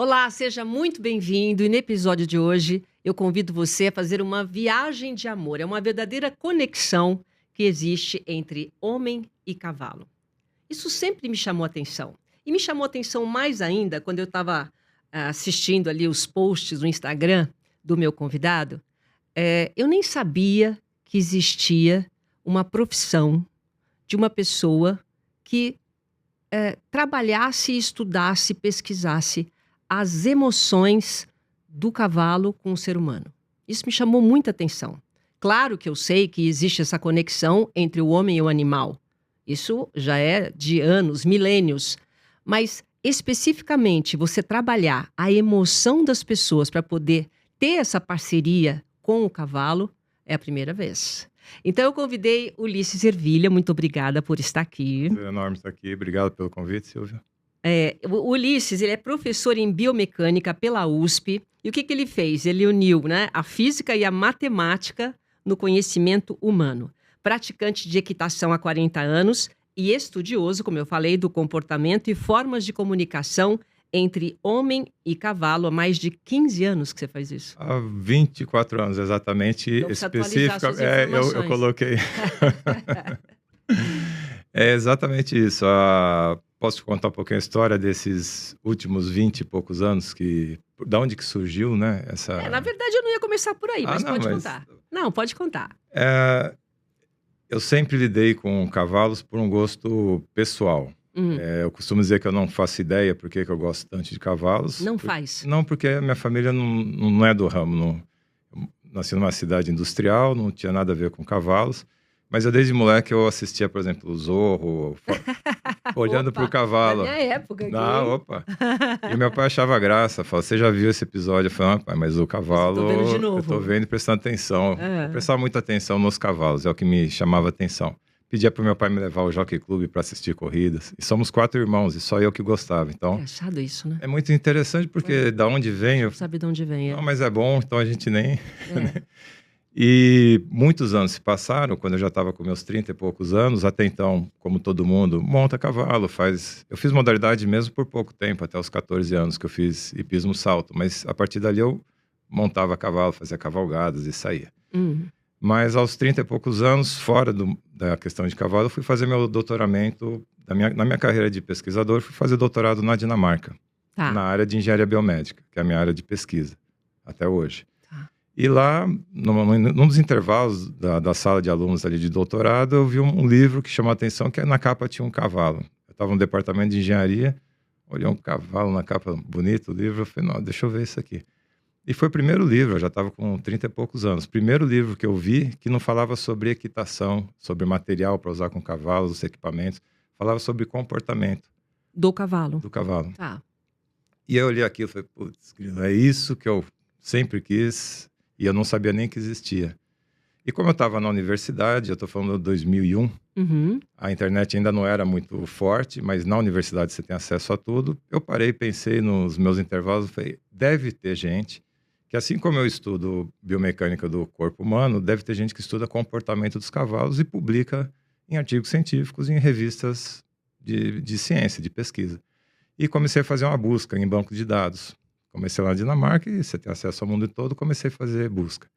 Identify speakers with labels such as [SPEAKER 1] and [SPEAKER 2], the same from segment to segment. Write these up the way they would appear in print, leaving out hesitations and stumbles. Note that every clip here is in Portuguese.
[SPEAKER 1] Olá, seja muito bem-vindo. E no episódio de hoje, eu convido você a fazer uma viagem de amor. É uma verdadeira conexão que existe entre homem e cavalo. Isso sempre me chamou atenção. E me chamou atenção mais ainda quando eu estava assistindo ali os posts no Instagram do meu convidado. Eu nem sabia que existia uma profissão de uma pessoa que trabalhasse, estudasse, pesquisasse as emoções do cavalo com o ser humano. Isso me chamou muita atenção. Claro que eu sei que existe essa conexão entre o homem e o animal. Isso já é de anos, milênios. Mas, especificamente, você trabalhar a emoção das pessoas para poder ter essa parceria com o cavalo é a primeira vez. Então, eu convidei Ulisses Ervilha. Muito obrigada por estar aqui.
[SPEAKER 2] Prazer enorme estar aqui. Obrigado pelo convite, Silvia.
[SPEAKER 1] O Ulisses, ele é professor em biomecânica pela USP. E o que ele fez? Ele uniu, né, a física e a matemática no conhecimento humano. Praticante de equitação há 40 anos e estudioso, como eu falei, do comportamento e formas de comunicação entre homem e cavalo. Há mais de 15 anos que você faz isso.
[SPEAKER 2] Há 24 anos, exatamente.
[SPEAKER 1] Não precisa atualizar suas
[SPEAKER 2] Eu
[SPEAKER 1] informações.
[SPEAKER 2] coloquei. É exatamente isso. Posso te contar um pouquinho a história desses últimos 20 e poucos anos, da onde que surgiu, né?
[SPEAKER 1] Na verdade, eu não ia começar por aí, mas
[SPEAKER 2] não,
[SPEAKER 1] pode
[SPEAKER 2] mas
[SPEAKER 1] contar. Não, pode contar.
[SPEAKER 2] eu sempre lidei com cavalos por um gosto pessoal. Eu costumo dizer que eu não faço ideia por que eu gosto tanto de cavalos.
[SPEAKER 1] Não faz.
[SPEAKER 2] Não, porque a minha família não é do ramo. Eu nasci numa cidade industrial, não tinha nada a ver com cavalos. Mas eu, desde moleque, eu assistia, por exemplo, o Zorro, olhando para o cavalo.
[SPEAKER 1] Na minha época aqui.
[SPEAKER 2] Opa! E meu pai achava graça, falava, você já viu esse episódio? Eu falei, pai, mas o cavalo...
[SPEAKER 1] Eu tô vendo de novo.
[SPEAKER 2] Eu tô vendo e prestando atenção. Eu prestava muita atenção nos cavalos, é o que me chamava atenção. Pedia pro meu pai me levar ao Jockey Club para assistir corridas. E somos 4 irmãos, e só eu que gostava. Então,
[SPEAKER 1] É achado isso, né?
[SPEAKER 2] é muito interessante, porque da onde vem...
[SPEAKER 1] Sabe de onde vem,
[SPEAKER 2] Não, mas é bom, então a gente nem... E muitos anos se passaram, quando eu já estava com meus 30 e poucos anos. Até então, como todo mundo, monta cavalo, faz... Eu fiz modalidade mesmo por pouco tempo, até os 14 anos que eu fiz hipismo salto. Mas a partir dali eu montava cavalo, fazia cavalgadas e saía. Mas aos 30 e poucos anos, fora da questão de cavalo, eu fui fazer meu doutoramento, na minha carreira de pesquisador, fui fazer doutorado na Dinamarca, na área de engenharia biomédica, que é a minha área de pesquisa, até hoje. E lá, num dos intervalos da sala de alunos ali de doutorado, eu vi um livro que chamou a atenção, que na capa tinha um cavalo. Eu estava no departamento de engenharia, olhei um cavalo na capa, bonito o livro, eu falei, não, deixa eu ver isso aqui. E foi o primeiro livro, eu já estava com 30 e poucos anos, primeiro livro que eu vi que não falava sobre equitação, sobre material para usar com cavalos, os equipamentos, falava sobre comportamento.
[SPEAKER 1] Do cavalo.
[SPEAKER 2] Do cavalo.
[SPEAKER 1] Tá.
[SPEAKER 2] E eu olhei aquilo e falei, putz, é isso que eu sempre quis... E eu não sabia nem que existia. E como eu estava na universidade, eu estou falando de 2001, a internet ainda não era muito forte, mas na universidade você tem acesso a tudo. Eu parei e pensei nos meus intervalos, falei, deve ter gente que, assim como eu estudo biomecânica do corpo humano, deve ter gente que estuda comportamento dos cavalos e publica em artigos científicos e em revistas de ciência, de pesquisa. E comecei a fazer uma busca em banco de dados. Comecei lá na Dinamarca e você tem acesso ao mundo todo, comecei a fazer busca.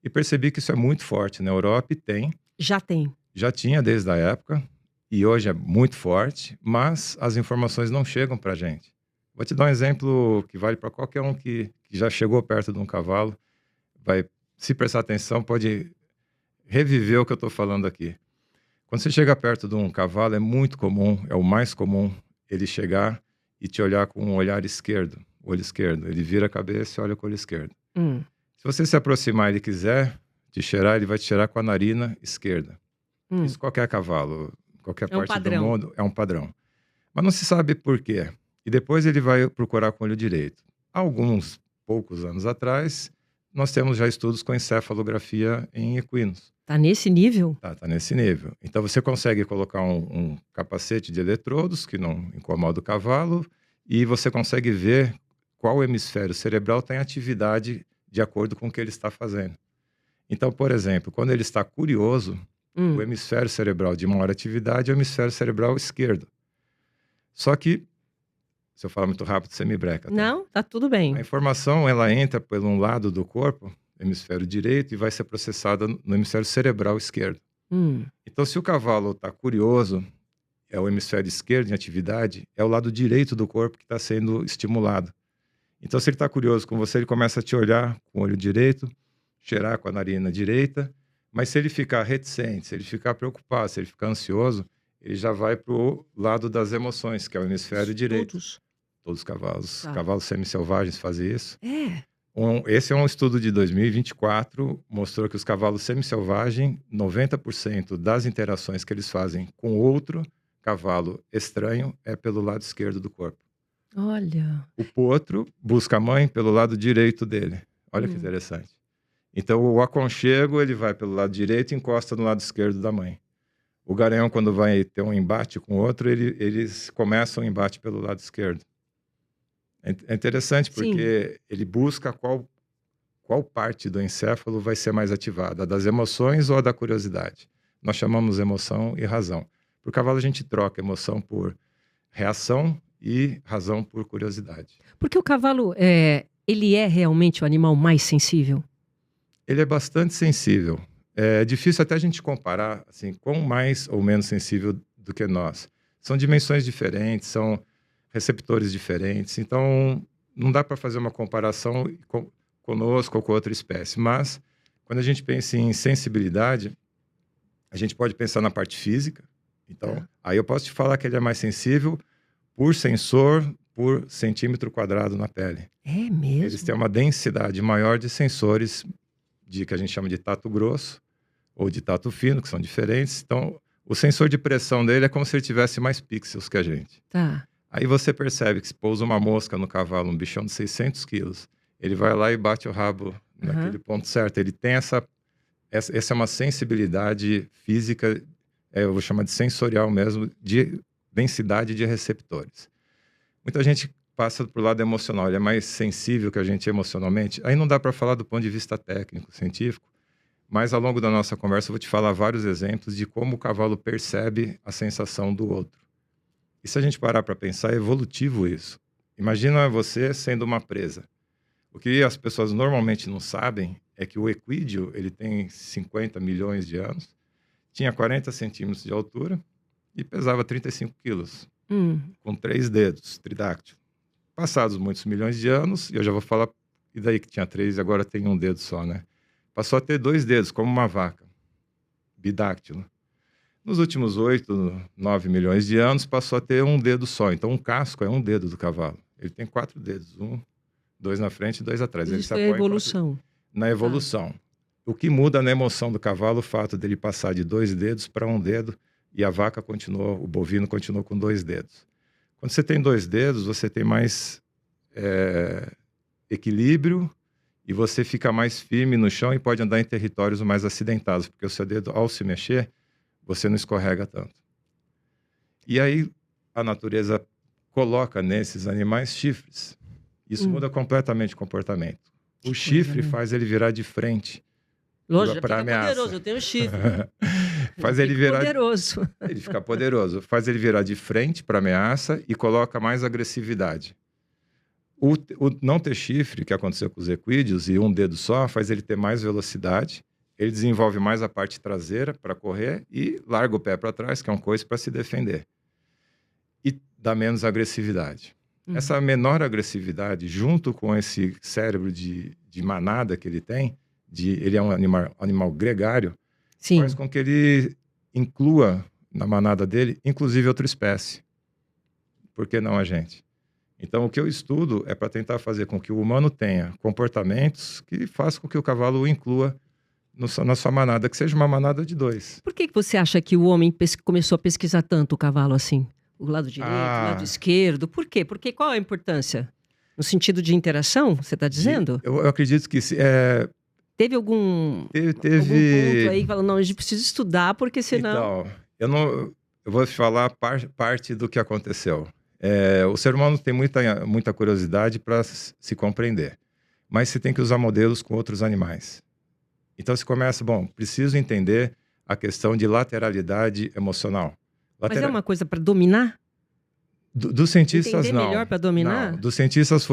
[SPEAKER 2] E percebi que isso é muito forte na Europa e tem.
[SPEAKER 1] Já tem.
[SPEAKER 2] Já tinha desde a época e hoje é muito forte, mas as informações não chegam para a gente. Vou te dar um exemplo que vale para qualquer um que já chegou perto de um cavalo. Se prestar atenção, pode reviver o que eu estou falando aqui. Quando você chega perto de um cavalo, é muito comum, é o mais comum, ele chegar e te olhar com um olhar esquerdo. Olho esquerdo. Ele vira a cabeça e olha com o olho esquerdo. Se você se aproximar e ele quiser te cheirar, ele vai te cheirar com a narina esquerda. Isso qualquer cavalo, qualquer parte do mundo, é um padrão. Mas não se sabe por quê. E depois ele vai procurar com o olho direito. Há alguns poucos anos atrás, nós temos já estudos com encefalografia em equinos.
[SPEAKER 1] Tá nesse nível?
[SPEAKER 2] Tá nesse nível. Então você consegue colocar um capacete de eletrodos que não incomoda o cavalo e você consegue ver qual hemisfério cerebral está em atividade de acordo com o que ele está fazendo. Então, por exemplo, quando ele está curioso, o hemisfério cerebral de maior atividade é o hemisfério cerebral esquerdo. Só que Se eu falar muito rápido, você me breca, tá?
[SPEAKER 1] Não, tá tudo
[SPEAKER 2] A
[SPEAKER 1] bem.
[SPEAKER 2] informação, ela entra por um lado do corpo, hemisfério direito, e vai ser processada no hemisfério cerebral esquerdo.
[SPEAKER 1] Hum,
[SPEAKER 2] Então, se o cavalo está curioso, é o hemisfério esquerdo em atividade, é o lado direito do corpo que está sendo estimulado. Então, se ele está curioso com você, ele começa a te olhar com o olho direito, cheirar com a narina direita, mas se ele ficar reticente, se ele ficar preocupado, se ele ficar ansioso, ele já vai para o lado das emoções, que é o hemisfério direito.
[SPEAKER 1] todos.
[SPEAKER 2] Todos os cavalos,
[SPEAKER 1] Tá.
[SPEAKER 2] cavalos semi-selvagens fazem isso.
[SPEAKER 1] É.
[SPEAKER 2] Esse é um estudo de 2024, mostrou que os cavalos semi-selvagens, 90% das interações que eles fazem com outro cavalo estranho é pelo lado esquerdo do corpo.
[SPEAKER 1] Olha.
[SPEAKER 2] O potro busca a mãe pelo lado direito dele. Olha que interessante. Então, o aconchego, ele vai pelo lado direito e encosta no lado esquerdo da mãe. O garanhão, quando vai ter um embate com o outro, eles começam o embate pelo lado esquerdo. É interessante porque ele busca qual parte do encéfalo vai ser mais ativada, a das emoções ou a da curiosidade. Nós chamamos emoção e razão. Para o cavalo, a gente troca emoção por reação e razão por curiosidade.
[SPEAKER 1] Porque o cavalo, ele é realmente o animal mais sensível?
[SPEAKER 2] Ele é bastante sensível. É difícil até a gente comparar, assim, quão mais ou menos sensível do que nós. São dimensões diferentes, são receptores diferentes, então não dá para fazer uma comparação conosco ou com outra espécie. Mas, quando a gente pensa em sensibilidade, a gente pode pensar na parte física. Então, aí eu posso te falar que ele é mais sensível por sensor por centímetro quadrado na pele.
[SPEAKER 1] É mesmo?
[SPEAKER 2] Eles têm uma densidade maior de sensores que a gente chama de tato grosso ou de tato fino, que são diferentes. Então, o sensor de pressão dele é como se ele tivesse mais pixels que a gente.
[SPEAKER 1] Tá.
[SPEAKER 2] Aí você percebe que se pousa uma mosca no cavalo, um bichão de 600 quilos, ele vai lá e bate o rabo naquele ponto certo. Ele tem essa é uma sensibilidade física, eu vou chamar de sensorial mesmo, de densidade de receptores. Muita gente passa pro lado emocional, ele é mais sensível que a gente emocionalmente. Aí não dá para falar do ponto de vista técnico, científico, mas ao longo da nossa conversa eu vou te falar vários exemplos de como o cavalo percebe a sensação do outro. E se a gente parar para pensar, é evolutivo isso. Imagina você sendo uma presa. O que as pessoas normalmente não sabem é que o equídeo, ele tem 50 milhões de anos, tinha 40 centímetros de altura e pesava 35 quilos, com 3 dedos, tridáctilo. Passados muitos milhões de anos, e eu já vou falar, e daí que tinha 3 e agora tem um dedo só, né? Passou a ter 2 dedos, como uma vaca, bidáctilo. Nos últimos 8, 9 milhões de anos, passou a ter um dedo só. Então, um casco é um dedo do cavalo. Ele tem 4 dedos, 2 na frente e 2 atrás.
[SPEAKER 1] Isso é a evolução.
[SPEAKER 2] Na evolução. O que muda na emoção do cavalo, o fato dele passar de 2 dedos para 1 dedo, e a vaca continuou, o bovino continuou com 2 dedos. Quando você tem 2 dedos, você tem mais equilíbrio e você fica mais firme no chão e pode andar em territórios mais acidentados, porque o seu dedo, ao se mexer, você não escorrega tanto. E aí a natureza coloca nesses animais chifres. Isso muda completamente o comportamento. O chifre faz ele virar de frente.
[SPEAKER 1] Lógico,
[SPEAKER 2] Pra
[SPEAKER 1] fica
[SPEAKER 2] ameaça.
[SPEAKER 1] poderoso, eu tenho chifre.
[SPEAKER 2] Faz ele virar
[SPEAKER 1] poderoso.
[SPEAKER 2] Ele fica poderoso. Faz ele virar de frente para ameaça e coloca mais agressividade. O não ter chifre, que aconteceu com os equídeos, e um dedo só, faz ele ter mais velocidade. Ele desenvolve mais a parte traseira para correr e larga o pé para trás, que é um coice para se defender. E dá menos agressividade. Essa menor agressividade, junto com esse cérebro de manada que ele tem, ele é um animal gregário,
[SPEAKER 1] Sim.
[SPEAKER 2] faz com que ele inclua na manada dele, inclusive outra espécie. Por que não a gente? Então, o que eu estudo é para tentar fazer com que o humano tenha comportamentos que façam com que o cavalo o inclua na sua manada, que seja uma manada de 2.
[SPEAKER 1] Por que você acha que o homem começou a pesquisar tanto o cavalo assim? O lado direito, o lado esquerdo? Por quê? Porque qual a importância? No sentido de interação, você está dizendo?
[SPEAKER 2] Eu acredito que
[SPEAKER 1] Teve algum ponto aí que falou, não, a gente precisa estudar, porque senão...
[SPEAKER 2] Então, eu vou te falar parte do que aconteceu. O ser humano tem muita curiosidade para se compreender, mas você tem que usar modelos com outros animais. Então, você começa, preciso entender a questão de lateralidade emocional.
[SPEAKER 1] Mas é uma coisa para dominar?
[SPEAKER 2] Dos cientistas,
[SPEAKER 1] Entender
[SPEAKER 2] não.
[SPEAKER 1] melhor para dominar?
[SPEAKER 2] Não, dos cientistas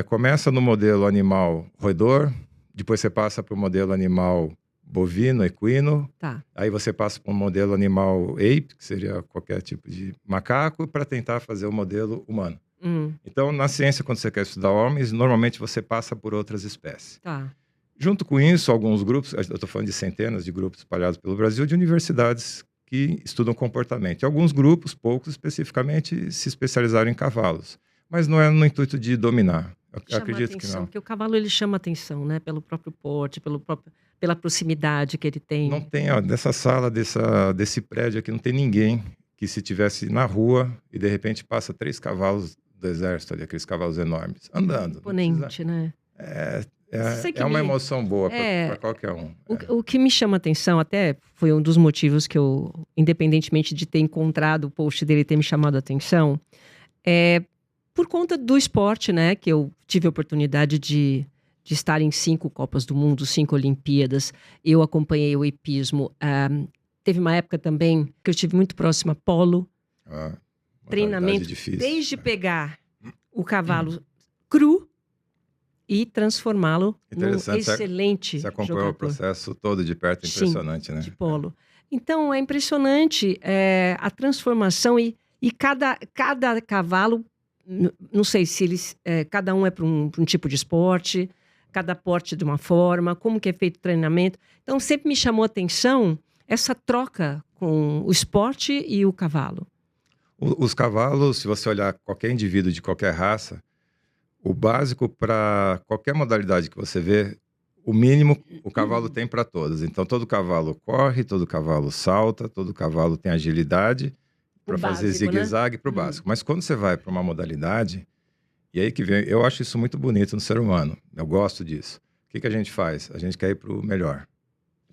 [SPEAKER 2] começa no modelo animal roedor, depois você passa para o modelo animal bovino, equino,
[SPEAKER 1] Tá.
[SPEAKER 2] aí você passa para um modelo animal ape, que seria qualquer tipo de macaco, para tentar fazer o modelo humano. Então, na ciência, quando você quer estudar homens, normalmente você passa por outras espécies.
[SPEAKER 1] Tá.
[SPEAKER 2] Junto com isso, alguns grupos, eu estou falando de centenas de grupos espalhados pelo Brasil, de universidades que estudam comportamento. E alguns grupos, poucos especificamente, se especializaram em cavalos. Mas não é no intuito de dominar. Eu acredito que não.
[SPEAKER 1] Porque o cavalo ele chama atenção, né? Pelo próprio porte, pela proximidade que ele tem.
[SPEAKER 2] Não tem, ó, nessa sala desse prédio aqui, não tem ninguém que se tivesse na rua e de repente passa 3 cavalos do exército ali, aqueles cavalos enormes, andando.
[SPEAKER 1] Imponente, né?
[SPEAKER 2] É uma emoção boa para qualquer um.
[SPEAKER 1] O que me chama atenção, até foi um dos motivos que eu, independentemente de ter encontrado o post dele ter me chamado a atenção, é por conta do esporte, né? Que eu tive a oportunidade de estar em 5 Copas do Mundo, 5 Olimpíadas. Eu acompanhei o hipismo. Teve uma época também que eu estive muito próxima a polo. Treinamento,
[SPEAKER 2] difícil,
[SPEAKER 1] desde pegar o cavalo cru e transformá-lo num excelente
[SPEAKER 2] Você acompanhou
[SPEAKER 1] jogador.
[SPEAKER 2] O processo todo de perto, impressionante, né?
[SPEAKER 1] De polo. Então, é impressionante a transformação e cada cavalo, não sei se eles, cada um é para um tipo de esporte, cada porte de uma forma, como que é feito o treinamento. Então, sempre me chamou a atenção essa troca com o esporte e o cavalo.
[SPEAKER 2] Os cavalos, se você olhar qualquer indivíduo de qualquer raça, o básico para qualquer modalidade que você vê, o mínimo o cavalo tem para todas. Então, todo cavalo corre, todo cavalo salta, todo cavalo tem agilidade para fazer zigue-zague, para o básico. Mas quando você vai para uma modalidade, e aí que vem, eu acho isso muito bonito no ser humano, eu gosto disso. O que a gente faz? A gente quer ir para o melhor.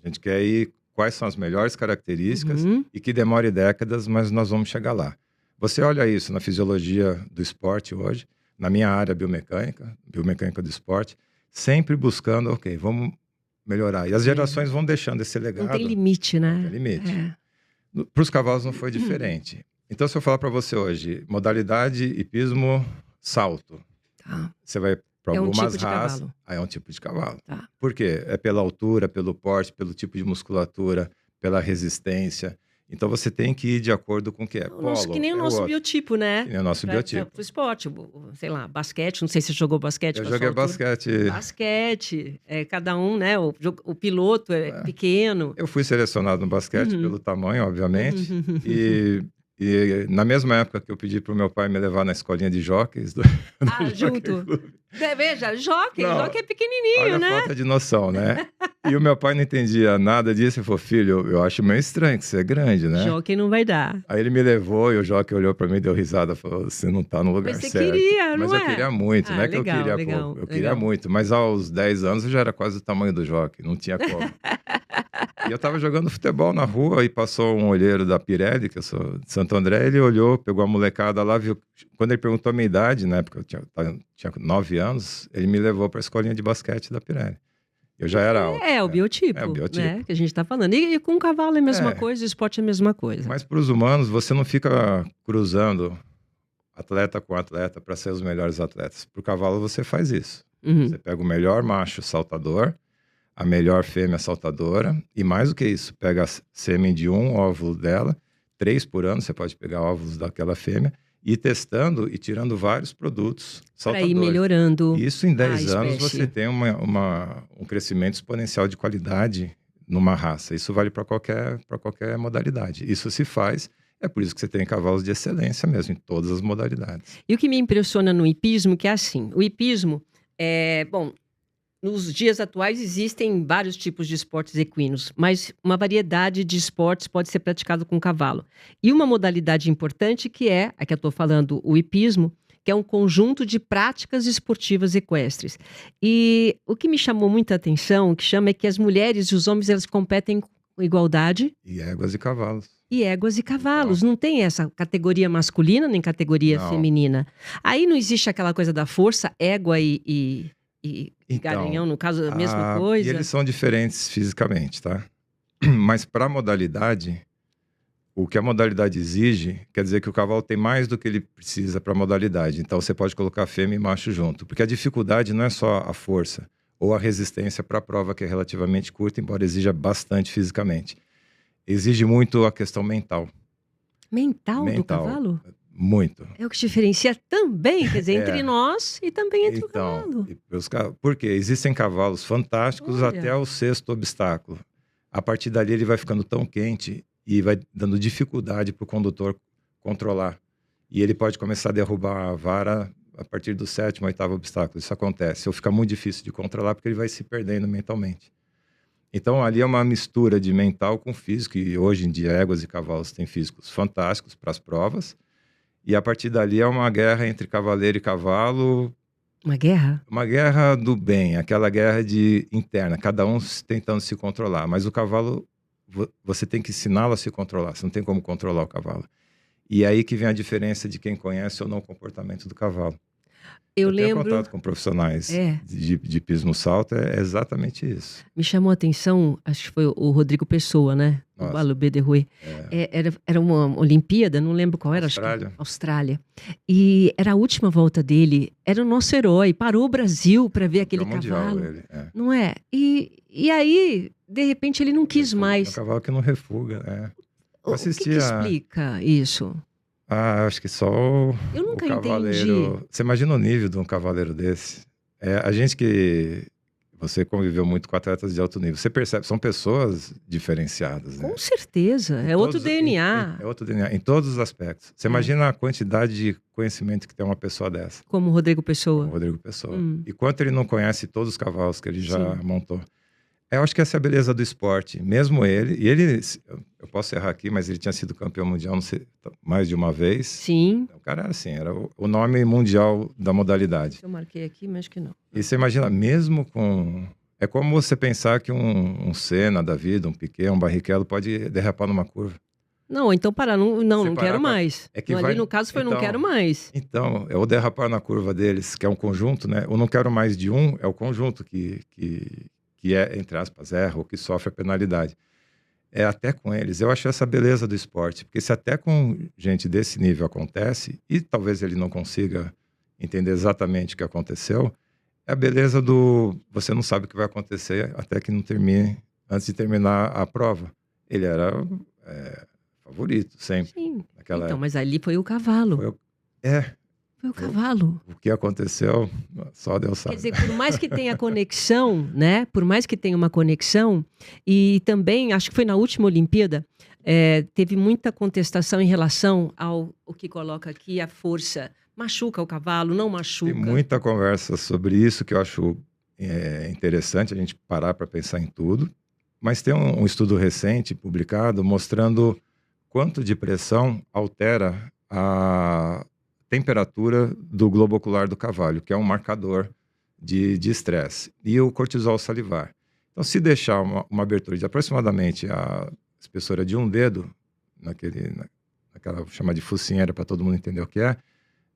[SPEAKER 2] A gente quer ir quais são as melhores características e que demore décadas, mas nós vamos chegar lá. Você olha isso na fisiologia do esporte hoje, na minha área biomecânica do esporte, sempre buscando, ok, vamos melhorar. E as gerações vão deixando esse legado.
[SPEAKER 1] Não tem limite, né?
[SPEAKER 2] Não tem limite. Para os cavalos não foi diferente. Então, se eu falar para você hoje, modalidade hipismo salto, você vai para algumas raças, aí é um tipo de cavalo.
[SPEAKER 1] Tá.
[SPEAKER 2] Por quê? É pela altura, pelo porte, pelo tipo de musculatura, pela resistência. Então, você tem que ir de acordo com o que é.
[SPEAKER 1] Que nem o nosso biotipo, né?
[SPEAKER 2] Que nem o nosso biotipo.
[SPEAKER 1] Para o esporte, sei lá, basquete, não sei se você jogou basquete.
[SPEAKER 2] Eu joguei basquete.
[SPEAKER 1] Basquete, cada um, né? O piloto é pequeno.
[SPEAKER 2] Eu fui selecionado no basquete pelo tamanho, obviamente. E na mesma época que eu pedi para o meu pai me levar na escolinha de jockeys.
[SPEAKER 1] Junto. Veja, jockey é pequenininho,
[SPEAKER 2] olha,
[SPEAKER 1] né?
[SPEAKER 2] Falta de noção, né? E o meu pai não entendia nada disso e falou, filho, eu acho meio estranho que você é grande, né?
[SPEAKER 1] Jockey não vai dar.
[SPEAKER 2] Aí ele me levou e o jockey olhou para mim e deu risada, falou, você não tá no lugar certo.
[SPEAKER 1] Mas você queria, não é?
[SPEAKER 2] Mas eu queria muito, não é que eu queria pouco. Eu queria muito, mas aos 10 anos eu já era quase o tamanho do jockey, não tinha como. E eu tava jogando futebol na rua e passou um olheiro da Pirelli, que eu sou de Santo André, ele olhou, pegou a molecada lá, viu. Quando ele perguntou a minha idade, na época eu tinha 9 anos, ele me levou para a escolinha de basquete da Pirelli. Eu já era alto.
[SPEAKER 1] O biotipo.
[SPEAKER 2] É o biotipo.
[SPEAKER 1] Né, que a gente tá falando. E com o cavalo é a mesma coisa, o esporte é a mesma coisa.
[SPEAKER 2] Mas para os humanos, você não fica cruzando atleta com atleta para ser os melhores atletas. Para o cavalo, você faz isso. Você pega o melhor macho saltador, a melhor fêmea saltadora, e mais do que isso, pega a sêmen de um óvulo dela, 3 por ano, você pode pegar óvulos daquela fêmea, e ir testando e tirando vários produtos saltadores.
[SPEAKER 1] Para ir melhorando.
[SPEAKER 2] Isso em 10 anos você tem um crescimento exponencial de qualidade numa raça. Isso vale para qualquer modalidade. Isso se faz, é por isso que você tem cavalos de excelência mesmo, em todas as modalidades.
[SPEAKER 1] E o que me impressiona no hipismo, que é assim, o hipismo, nos dias atuais existem vários tipos de esportes equinos, mas uma variedade de esportes pode ser praticado com cavalo. E uma modalidade importante que é, a que eu estou falando, o hipismo, que é um conjunto de práticas esportivas equestres. E o que me chamou muita atenção, é que as mulheres e os homens elas competem com igualdade.
[SPEAKER 2] E éguas e cavalos.
[SPEAKER 1] E éguas e cavalos. Não tem essa categoria masculina nem categoria feminina. Aí não existe aquela coisa da força, égua e Garanhão, no caso, a mesma coisa.
[SPEAKER 2] E eles são diferentes fisicamente, tá? Mas para a modalidade, o que a modalidade exige, quer dizer que o cavalo tem mais do que ele precisa para a modalidade. Então, você pode colocar fêmea e macho junto. Porque a dificuldade não é só a força ou a resistência para a prova, que é relativamente curta, embora exija bastante fisicamente. Exige muito a questão mental.
[SPEAKER 1] Mental do cavalo?
[SPEAKER 2] Muito.
[SPEAKER 1] É o que diferencia também, quer dizer, entre nós e também entre o cavalo.
[SPEAKER 2] Porque existem cavalos fantásticos até o sexto obstáculo. A partir dali ele vai ficando tão quente e vai dando dificuldade para o condutor controlar. E ele pode começar a derrubar a vara a partir do sétimo, oitavo obstáculo. Isso acontece. Ou fica muito difícil de controlar porque ele vai se perdendo mentalmente. Então ali é uma mistura de mental com físico. E hoje em dia éguas e cavalos têm físicos fantásticos para as provas. E a partir dali é uma guerra entre cavaleiro e cavalo.
[SPEAKER 1] Uma guerra?
[SPEAKER 2] Uma guerra do bem, aquela guerra interna, cada um tentando se controlar. Mas o cavalo, você tem que ensiná-lo a se controlar, você não tem como controlar o cavalo. E é aí que vem a diferença de quem conhece ou não o comportamento do cavalo. Eu lembro... tenho contato com profissionais de hipismo salto, é exatamente isso.
[SPEAKER 1] Me chamou a atenção, acho que foi o Rodrigo Pessoa, né? O Balubê de Rui. Era uma Olimpíada, não lembro qual era.
[SPEAKER 2] Austrália.
[SPEAKER 1] Acho que Austrália. E era a última volta dele, era o nosso herói, parou o Brasil para ver aquele cavalo.
[SPEAKER 2] Mundial, ele,
[SPEAKER 1] não é? E aí, de repente, ele não quis mais.
[SPEAKER 2] É um cavalo que não refuga,
[SPEAKER 1] O que explica isso?
[SPEAKER 2] Acho que só
[SPEAKER 1] Eu nunca
[SPEAKER 2] o cavaleiro...
[SPEAKER 1] entendi.
[SPEAKER 2] Você imagina o nível de um cavaleiro desse? A gente que... Você conviveu muito com atletas de alto nível. Você percebe, são pessoas diferenciadas, né?
[SPEAKER 1] Com certeza. É outro DNA.
[SPEAKER 2] É outro DNA, em todos os aspectos. Você imagina a quantidade de conhecimento que tem uma pessoa dessa.
[SPEAKER 1] Como o Rodrigo Pessoa.
[SPEAKER 2] Como o Rodrigo Pessoa. E quanto ele não conhece todos os cavalos que ele já montou. Eu acho que essa é a beleza do esporte. Mesmo ele... E ele... Eu posso errar aqui, mas ele tinha sido campeão mundial, não sei, mais de uma vez.
[SPEAKER 1] Sim.
[SPEAKER 2] O cara era assim, era o nome mundial da modalidade.
[SPEAKER 1] Eu marquei aqui, mas acho que não.
[SPEAKER 2] E você imagina, mesmo com... É como você pensar que um Senna da vida, um Piquet, um Barrichello pode derrapar numa curva.
[SPEAKER 1] Não, então parar, não quero mais.
[SPEAKER 2] É que
[SPEAKER 1] ali no caso foi não quero mais.
[SPEAKER 2] Então, é o derrapar na curva deles, que é um conjunto, né? O não quero mais de um é o conjunto que é, entre aspas, erra ou que sofre a penalidade. É até com eles. Eu acho essa beleza do esporte, porque se até com gente desse nível acontece, e talvez ele não consiga entender exatamente o que aconteceu, é a beleza do... Você não sabe o que vai acontecer até que não termine, antes de terminar a prova. Ele era favorito, sempre.
[SPEAKER 1] Sim. Então, mas ali foi o cavalo. Foi o cavalo.
[SPEAKER 2] O que aconteceu, só Deus sabe.
[SPEAKER 1] Quer dizer, por mais que tenha conexão, né? Por mais que tenha uma conexão, e também, acho que foi na última Olimpíada, teve muita contestação em relação ao o que coloca aqui, a força. Machuca o cavalo, não machuca?
[SPEAKER 2] Tem muita conversa sobre isso, que eu acho interessante a gente parar para pensar em tudo. Mas tem um estudo recente, publicado, mostrando quanto de pressão altera a temperatura do globo ocular do cavalo, que é um marcador de estresse, e o cortisol salivar. Então, se deixar uma abertura de aproximadamente a espessura de um dedo, naquela chama de focinheira, para todo mundo entender o que é,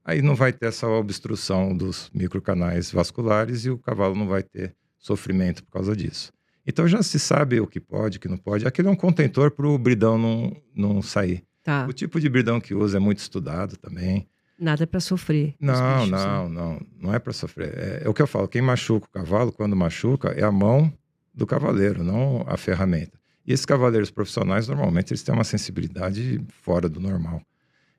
[SPEAKER 2] aí não vai ter essa obstrução dos microcanais vasculares e o cavalo não vai ter sofrimento por causa disso. Então, já se sabe o que pode, o que não pode. Aquele é um contentor para o bridão não sair.
[SPEAKER 1] Tá.
[SPEAKER 2] O tipo de bridão que usa é muito estudado também.
[SPEAKER 1] Nada para sofrer.
[SPEAKER 2] Não é para sofrer. É o que eu falo, quem machuca o cavalo, quando machuca, é a mão do cavaleiro, não a ferramenta. E esses cavaleiros profissionais, normalmente, eles têm uma sensibilidade fora do normal.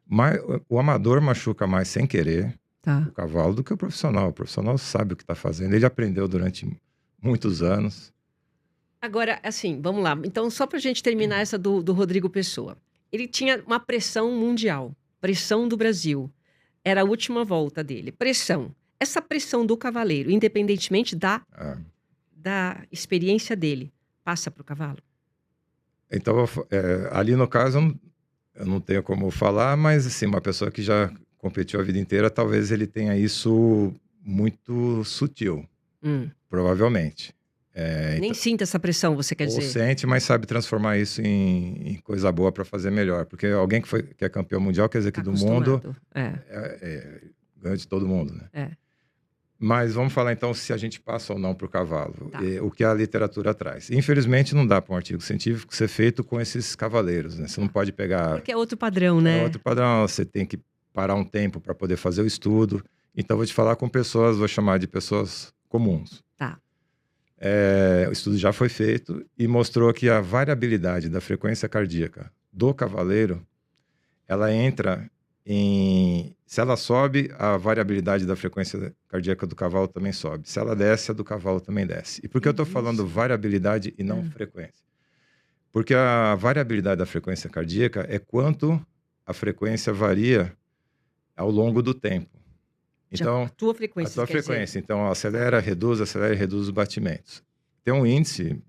[SPEAKER 2] Mas o amador machuca mais sem querer o cavalo do que o profissional. O profissional sabe o que está fazendo, ele aprendeu durante muitos anos.
[SPEAKER 1] Agora, assim, vamos lá. Então, só para a gente terminar essa do Rodrigo Pessoa. Ele tinha uma pressão mundial, pressão do Brasil. Era a última volta dele. Pressão. Essa pressão do cavaleiro, independentemente da experiência dele, passa para o cavalo?
[SPEAKER 2] Então, ali no caso, eu não tenho como falar, mas assim, uma pessoa que já competiu a vida inteira, talvez ele tenha isso muito sutil, provavelmente.
[SPEAKER 1] Nem sinta essa pressão, você quer dizer?
[SPEAKER 2] Ou sente, mas sabe transformar isso em coisa boa para fazer melhor. Porque alguém que é campeão mundial, quer dizer que do mundo, ganha de todo mundo, né? Mas vamos falar então se a gente passa ou não para o cavalo,
[SPEAKER 1] Tá.
[SPEAKER 2] o que a literatura traz. Infelizmente não dá para um artigo científico ser feito com esses cavaleiros, né? Você não
[SPEAKER 1] Tá.
[SPEAKER 2] pode pegar
[SPEAKER 1] Porque é outro padrão, né?
[SPEAKER 2] outro padrão, você tem que parar um tempo para poder fazer o estudo. Então vou te falar com pessoas, vou chamar de pessoas comuns.
[SPEAKER 1] Tá.
[SPEAKER 2] O estudo já foi feito e mostrou que a variabilidade da frequência cardíaca do cavaleiro, ela entra se ela sobe, a variabilidade da frequência cardíaca do cavalo também sobe. Se ela desce, a do cavalo também desce. E por que eu estou falando variabilidade e não frequência? Porque a variabilidade da frequência cardíaca é quanto a frequência varia ao longo do tempo. Então,
[SPEAKER 1] a tua frequência.
[SPEAKER 2] a tua frequência. Então, acelera, reduz os batimentos. Tem um índice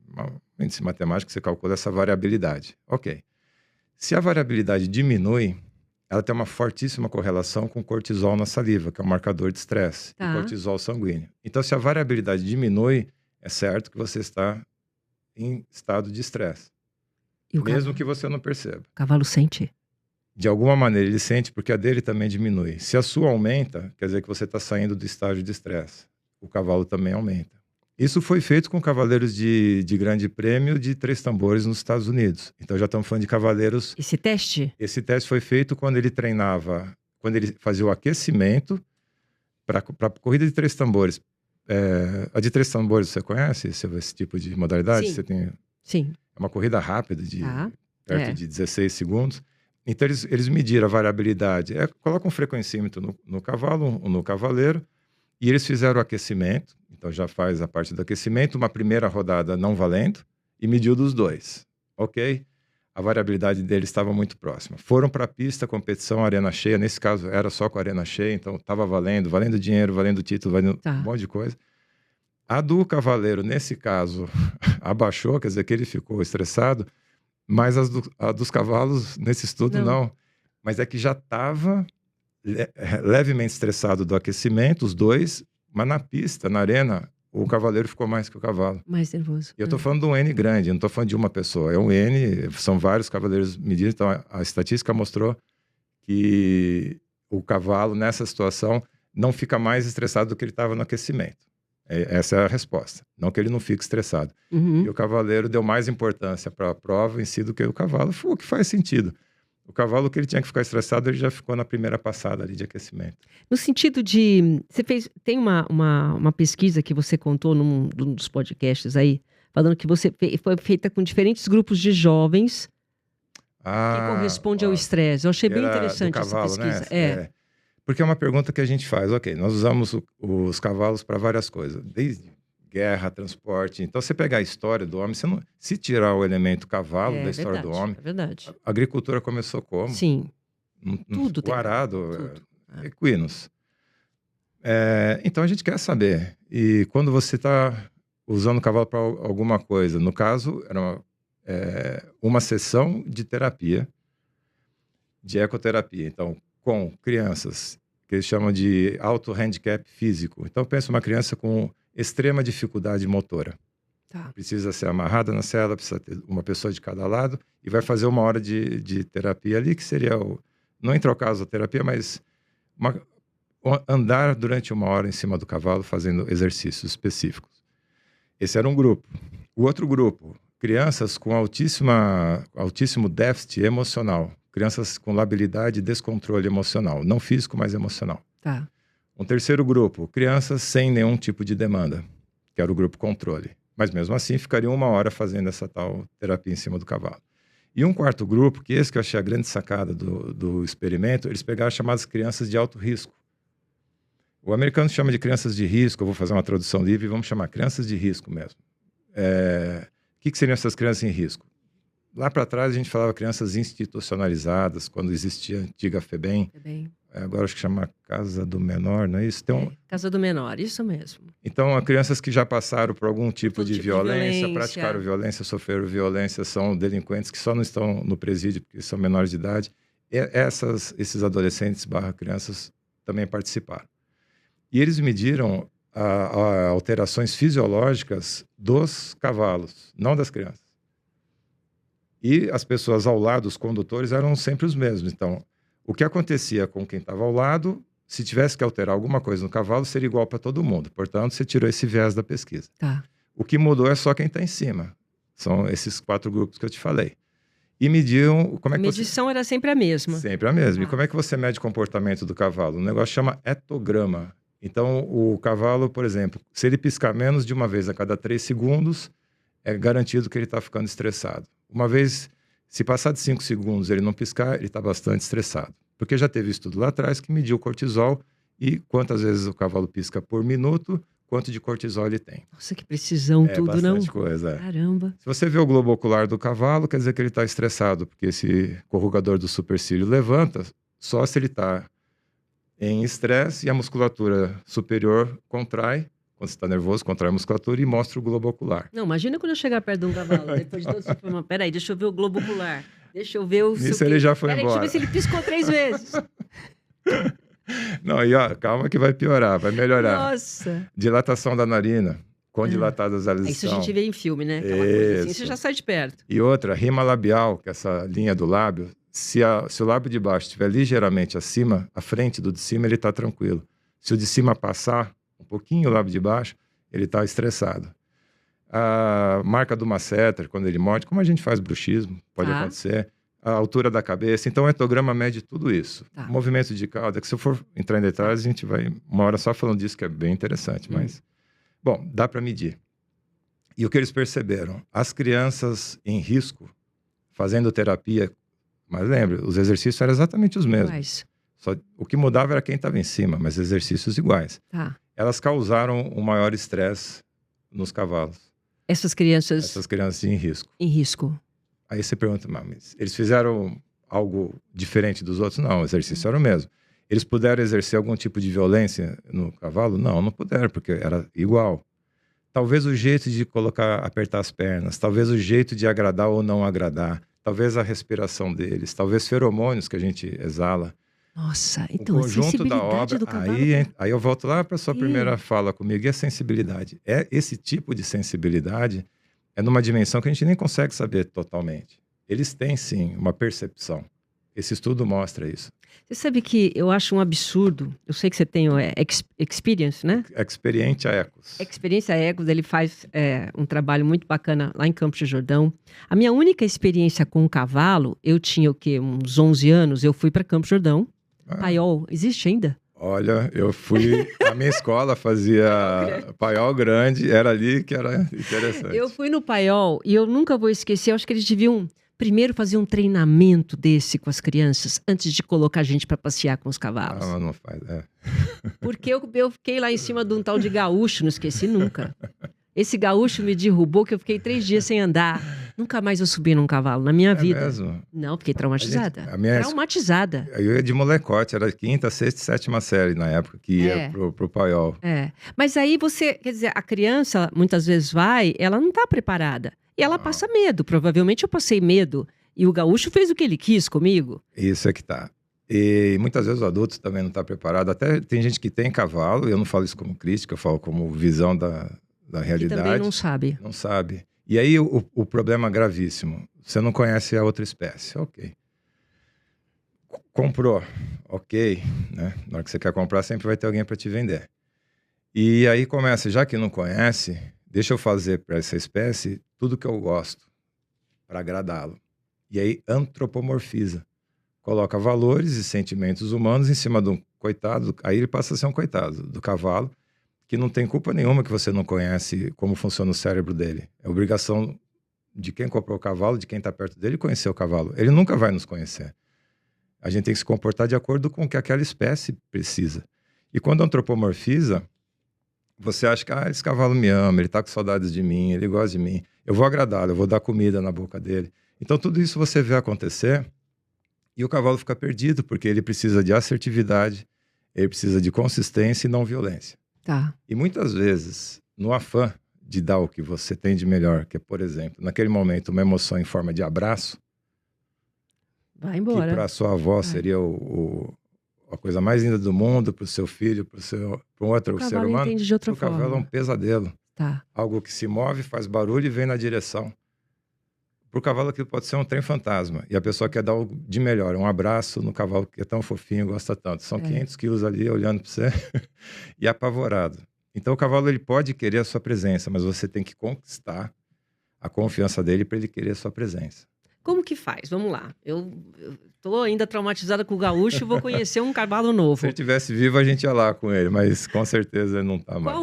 [SPEAKER 2] matemático que você calcula essa variabilidade. Ok. Se a variabilidade diminui, ela tem uma fortíssima correlação com cortisol na saliva, que é um marcador de estresse, e cortisol sanguíneo. Então, se a variabilidade diminui, é certo que você está em estado de estresse. Mesmo que você não perceba.
[SPEAKER 1] O cavalo sente?
[SPEAKER 2] De alguma maneira ele sente, porque a dele também diminui. Se a sua aumenta, quer dizer que você está saindo do estágio de estresse. O cavalo também aumenta. Isso foi feito com cavaleiros de grande prêmio de 3 tambores nos Estados Unidos. Então já estamos falando de cavaleiros...
[SPEAKER 1] Esse teste?
[SPEAKER 2] Esse teste foi feito quando ele treinava, quando ele fazia o aquecimento para corrida de 3 tambores. A de 3 tambores, você conhece esse tipo de modalidade?
[SPEAKER 1] Sim.
[SPEAKER 2] Você tem...
[SPEAKER 1] Sim.
[SPEAKER 2] É uma corrida rápida, perto de 16 segundos. Então, eles mediram a variabilidade. Colocam um frequencímetro no cavalo, no cavaleiro, e eles fizeram o aquecimento. Então, já faz a parte do aquecimento, uma primeira rodada não valendo, e mediu dos dois. Ok? A variabilidade deles estava muito próxima. Foram para a pista, competição, arena cheia. Nesse caso, era só com a arena cheia, então estava valendo dinheiro, valendo título, valendo um monte de coisa. A do cavaleiro, nesse caso, abaixou, quer dizer que ele ficou estressado, mas a dos cavalos, nesse estudo, não. Mas é que já estava levemente estressado do aquecimento, os dois, mas na pista, na arena, o cavaleiro ficou mais que o cavalo.
[SPEAKER 1] Mais nervoso.
[SPEAKER 2] E eu estou falando de um N grande, eu não estou falando de uma pessoa. É um N, são vários cavaleiros medidos, então a estatística mostrou que o cavalo, nessa situação, não fica mais estressado do que ele estava no aquecimento. Essa é a resposta. Não que ele não fique estressado. E o cavaleiro deu mais importância para a prova em si do que o cavalo, o que faz sentido. O cavalo que ele tinha que ficar estressado, ele já ficou na primeira passada ali de aquecimento.
[SPEAKER 1] No sentido de... Tem uma pesquisa que você contou num dos podcasts aí, falando que foi feita com diferentes grupos de jovens que corresponde ao estresse. Eu achei bem interessante
[SPEAKER 2] cavalo,
[SPEAKER 1] essa pesquisa.
[SPEAKER 2] Né? Porque é uma pergunta que a gente faz. Ok, nós usamos os cavalos para várias coisas, desde guerra, transporte. Então, você pegar a história do homem, se tirar o elemento cavalo da história do homem,
[SPEAKER 1] é verdade.
[SPEAKER 2] A agricultura começou como?
[SPEAKER 1] Sim. Tudo
[SPEAKER 2] o arado, equinos. Então, a gente quer saber. E quando você está usando o cavalo para alguma coisa, no caso, era uma sessão de terapia, de ecoterapia. Então, com crianças, que eles chamam de alto handicap físico. Então, pensa uma criança com extrema dificuldade motora. Precisa ser amarrada na cela, precisa ter uma pessoa de cada lado, e vai fazer 1 hora de terapia ali, que seria, não entrar o caso da terapia, mas andar durante 1 hora em cima do cavalo, fazendo exercícios específicos. Esse era um grupo. O outro grupo, crianças com altíssimo déficit emocional. Crianças com labilidade e descontrole emocional. Não físico, mas emocional. Um terceiro grupo, crianças sem nenhum tipo de demanda, que era o grupo controle. Mas mesmo assim, ficariam 1 hora fazendo essa tal terapia em cima do cavalo. E um quarto grupo, que esse que eu achei a grande sacada do experimento, eles pegaram as chamadas crianças de alto risco. O americano chama de crianças de risco, eu vou fazer uma tradução livre e vamos chamar crianças de risco mesmo. O que seriam essas crianças em risco? Lá para trás a gente falava crianças institucionalizadas, quando existia a antiga FEBEM. Agora acho que chama Casa do Menor, não é isso?
[SPEAKER 1] Casa do Menor, isso mesmo.
[SPEAKER 2] Então, crianças que já passaram por algum tipo de violência, praticaram violência, sofreram violência, são delinquentes que só não estão no presídio porque são menores de idade. Esses adolescentes / crianças também participaram. E eles mediram alterações fisiológicas dos cavalos, não das crianças. E as pessoas ao lado, os condutores, eram sempre os mesmos. Então, o que acontecia com quem estava ao lado se tivesse que alterar alguma coisa no cavalo, seria igual para todo mundo. Portanto, você tirou esse viés da pesquisa.
[SPEAKER 1] Tá.
[SPEAKER 2] O que mudou é só quem está em cima. São esses 4 grupos que eu te falei. E mediam... Como é
[SPEAKER 1] A
[SPEAKER 2] que
[SPEAKER 1] medição era sempre a mesma.
[SPEAKER 2] Sempre a mesma. E
[SPEAKER 1] Ah.
[SPEAKER 2] como é que você mede o comportamento do cavalo? Um negócio chama etograma. Então, o cavalo, por exemplo, se ele piscar menos de uma vez a cada 3 segundos, é garantido que ele está ficando estressado. Uma vez, se passar de 5 segundos ele não piscar, ele está bastante estressado. Porque já teve estudo lá atrás que mediu o cortisol e quantas vezes o cavalo pisca por minuto, quanto de cortisol ele tem.
[SPEAKER 1] Nossa, que precisão tudo, não?
[SPEAKER 2] Bastante coisa.
[SPEAKER 1] Caramba.
[SPEAKER 2] Se você vê o globo ocular do cavalo, quer dizer que ele está estressado, porque esse corrugador do supercílio levanta só se ele está em estresse e a musculatura superior contrai. Quando você está nervoso, contrai a musculatura e mostra o globo ocular.
[SPEAKER 1] Não, imagina quando eu chegar perto de um cavalo, depois de todo esse problema. Peraí, deixa eu ver o globo ocular. Deixa eu ver o...
[SPEAKER 2] Isso ele já foi
[SPEAKER 1] Peraí,
[SPEAKER 2] embora.
[SPEAKER 1] deixa eu ver se ele piscou 3 vezes.
[SPEAKER 2] Não, e ó, calma que vai piorar, vai melhorar.
[SPEAKER 1] Nossa.
[SPEAKER 2] Dilatação da narina, quão dilatadas elas
[SPEAKER 1] Isso
[SPEAKER 2] estão.
[SPEAKER 1] a gente vê em filme, né? Aquela coisa assim,
[SPEAKER 2] Isso.
[SPEAKER 1] você já sai de perto.
[SPEAKER 2] E outra, rima labial, que é essa linha do lábio, se o lábio de baixo estiver ligeiramente acima, à frente do de cima, ele está tranquilo. Se o de cima passar um pouquinho o lábio de baixo, ele está estressado. A marca do masseter, quando ele morde, como a gente faz bruxismo, pode acontecer. A altura da cabeça. Então, o etograma mede tudo isso.
[SPEAKER 1] Tá.
[SPEAKER 2] Movimento de cauda, que se eu for entrar em detalhes, a gente vai uma hora só falando disso, que é bem interessante. Mas, bom, dá para medir. E o que eles perceberam? As crianças em risco, fazendo terapia, mas lembre, os exercícios eram exatamente os mesmos. Só, o que mudava era quem estava em cima, mas exercícios iguais.
[SPEAKER 1] Tá.
[SPEAKER 2] Elas causaram um maior estresse nos cavalos.
[SPEAKER 1] Essas crianças...
[SPEAKER 2] Essas crianças em risco.
[SPEAKER 1] Em risco.
[SPEAKER 2] Aí você pergunta, mas eles fizeram algo diferente dos outros? Não, o exercício era o mesmo. Eles puderam exercer algum tipo de violência no cavalo? Não, não puderam, porque era igual. Talvez o jeito de apertar as pernas, talvez o jeito de agradar ou não agradar, talvez a respiração deles, talvez feromônios que a gente exala.
[SPEAKER 1] Nossa, então
[SPEAKER 2] o
[SPEAKER 1] a
[SPEAKER 2] conjunto
[SPEAKER 1] sensibilidade
[SPEAKER 2] da obra,
[SPEAKER 1] do cavalo...
[SPEAKER 2] aí eu volto lá para a sua primeira fala comigo, e a sensibilidade? Esse tipo de sensibilidade é numa dimensão que a gente nem consegue saber totalmente. Eles têm, sim, uma percepção. Esse estudo mostra isso.
[SPEAKER 1] Você sabe que eu acho um absurdo, eu sei que você tem experience, né?
[SPEAKER 2] Experiência Ecos.
[SPEAKER 1] Experiência Ecos, ele faz um trabalho muito bacana lá em Campos do Jordão. A minha única experiência com o cavalo, eu tinha o quê? Uns 11 anos, eu fui para Campos do Jordão. Paiol, existe ainda?
[SPEAKER 2] Olha, eu fui... A minha escola fazia Paiol Grande, era ali que era interessante.
[SPEAKER 1] Eu fui no Paiol e eu nunca vou esquecer, eu acho que eles deviam primeiro fazer um treinamento desse com as crianças antes de colocar a gente para passear com os cavalos.
[SPEAKER 2] Ah, não faz,
[SPEAKER 1] Porque eu fiquei lá em cima de um tal de gaúcho, não esqueci nunca. Esse gaúcho me derrubou que eu fiquei 3 dias sem andar. Nunca mais eu subi num cavalo na minha vida.
[SPEAKER 2] Mesmo?
[SPEAKER 1] Não, fiquei traumatizada.
[SPEAKER 2] Traumatizada. Eu ia de molecote, era 5ª, 6ª e 7ª série na época que ia pro Paiol.
[SPEAKER 1] Mas aí você, quer dizer, a criança muitas vezes vai, ela não está preparada. E ela passa medo. Provavelmente eu passei medo. E o gaúcho fez o que ele quis comigo.
[SPEAKER 2] Isso é que tá. E muitas vezes o adulto também não está preparado. Até tem gente que tem cavalo, eu não falo isso como crítica, eu falo como visão da realidade.
[SPEAKER 1] E também não sabe.
[SPEAKER 2] Não sabe. E aí o problema gravíssimo. Você não conhece a outra espécie. Ok. Comprou. Ok. Né? Na hora que você quer comprar, sempre vai ter alguém para te vender. E aí começa, já que não conhece, deixa eu fazer para essa espécie tudo que eu gosto, para agradá-lo. E aí antropomorfiza. Coloca valores e sentimentos humanos em cima de um coitado. Aí ele passa a ser um coitado do cavalo, que não tem culpa nenhuma que você não conhece como funciona o cérebro dele. É obrigação de quem comprou o cavalo, de quem está perto dele, conhecer o cavalo. Ele nunca vai nos conhecer. A gente tem que se comportar de acordo com o que aquela espécie precisa. E quando antropomorfiza, você acha que esse cavalo me ama, ele está com saudades de mim, ele gosta de mim. Eu vou agradá-lo, eu vou dar comida na boca dele. Então tudo isso você vê acontecer e o cavalo fica perdido, porque ele precisa de assertividade, ele precisa de consistência e não violência.
[SPEAKER 1] Tá.
[SPEAKER 2] E muitas vezes, no afã de dar o que você tem de melhor, que é, por exemplo, naquele momento, uma emoção em forma de abraço,
[SPEAKER 1] vai embora.
[SPEAKER 2] Que para sua avó seria a coisa mais linda do mundo, para o seu filho, para um outro ser humano,
[SPEAKER 1] entende de outra
[SPEAKER 2] o cavalo é um pesadelo.
[SPEAKER 1] Tá.
[SPEAKER 2] Algo que se move, faz barulho e vem na direção. Pro cavalo aquilo pode ser um trem fantasma. E a pessoa quer dar o de melhor, um abraço no cavalo que é tão fofinho, gosta tanto. São 500 quilos ali olhando para você e apavorado. Então o cavalo ele pode querer a sua presença, mas você tem que conquistar a confiança dele para ele querer a sua presença.
[SPEAKER 1] Como que faz? Vamos lá. Eu tô ainda traumatizada com o gaúcho e vou conhecer um cavalo novo.
[SPEAKER 2] Se ele estivesse vivo, a gente ia lá com ele, mas com certeza ele não tá mais.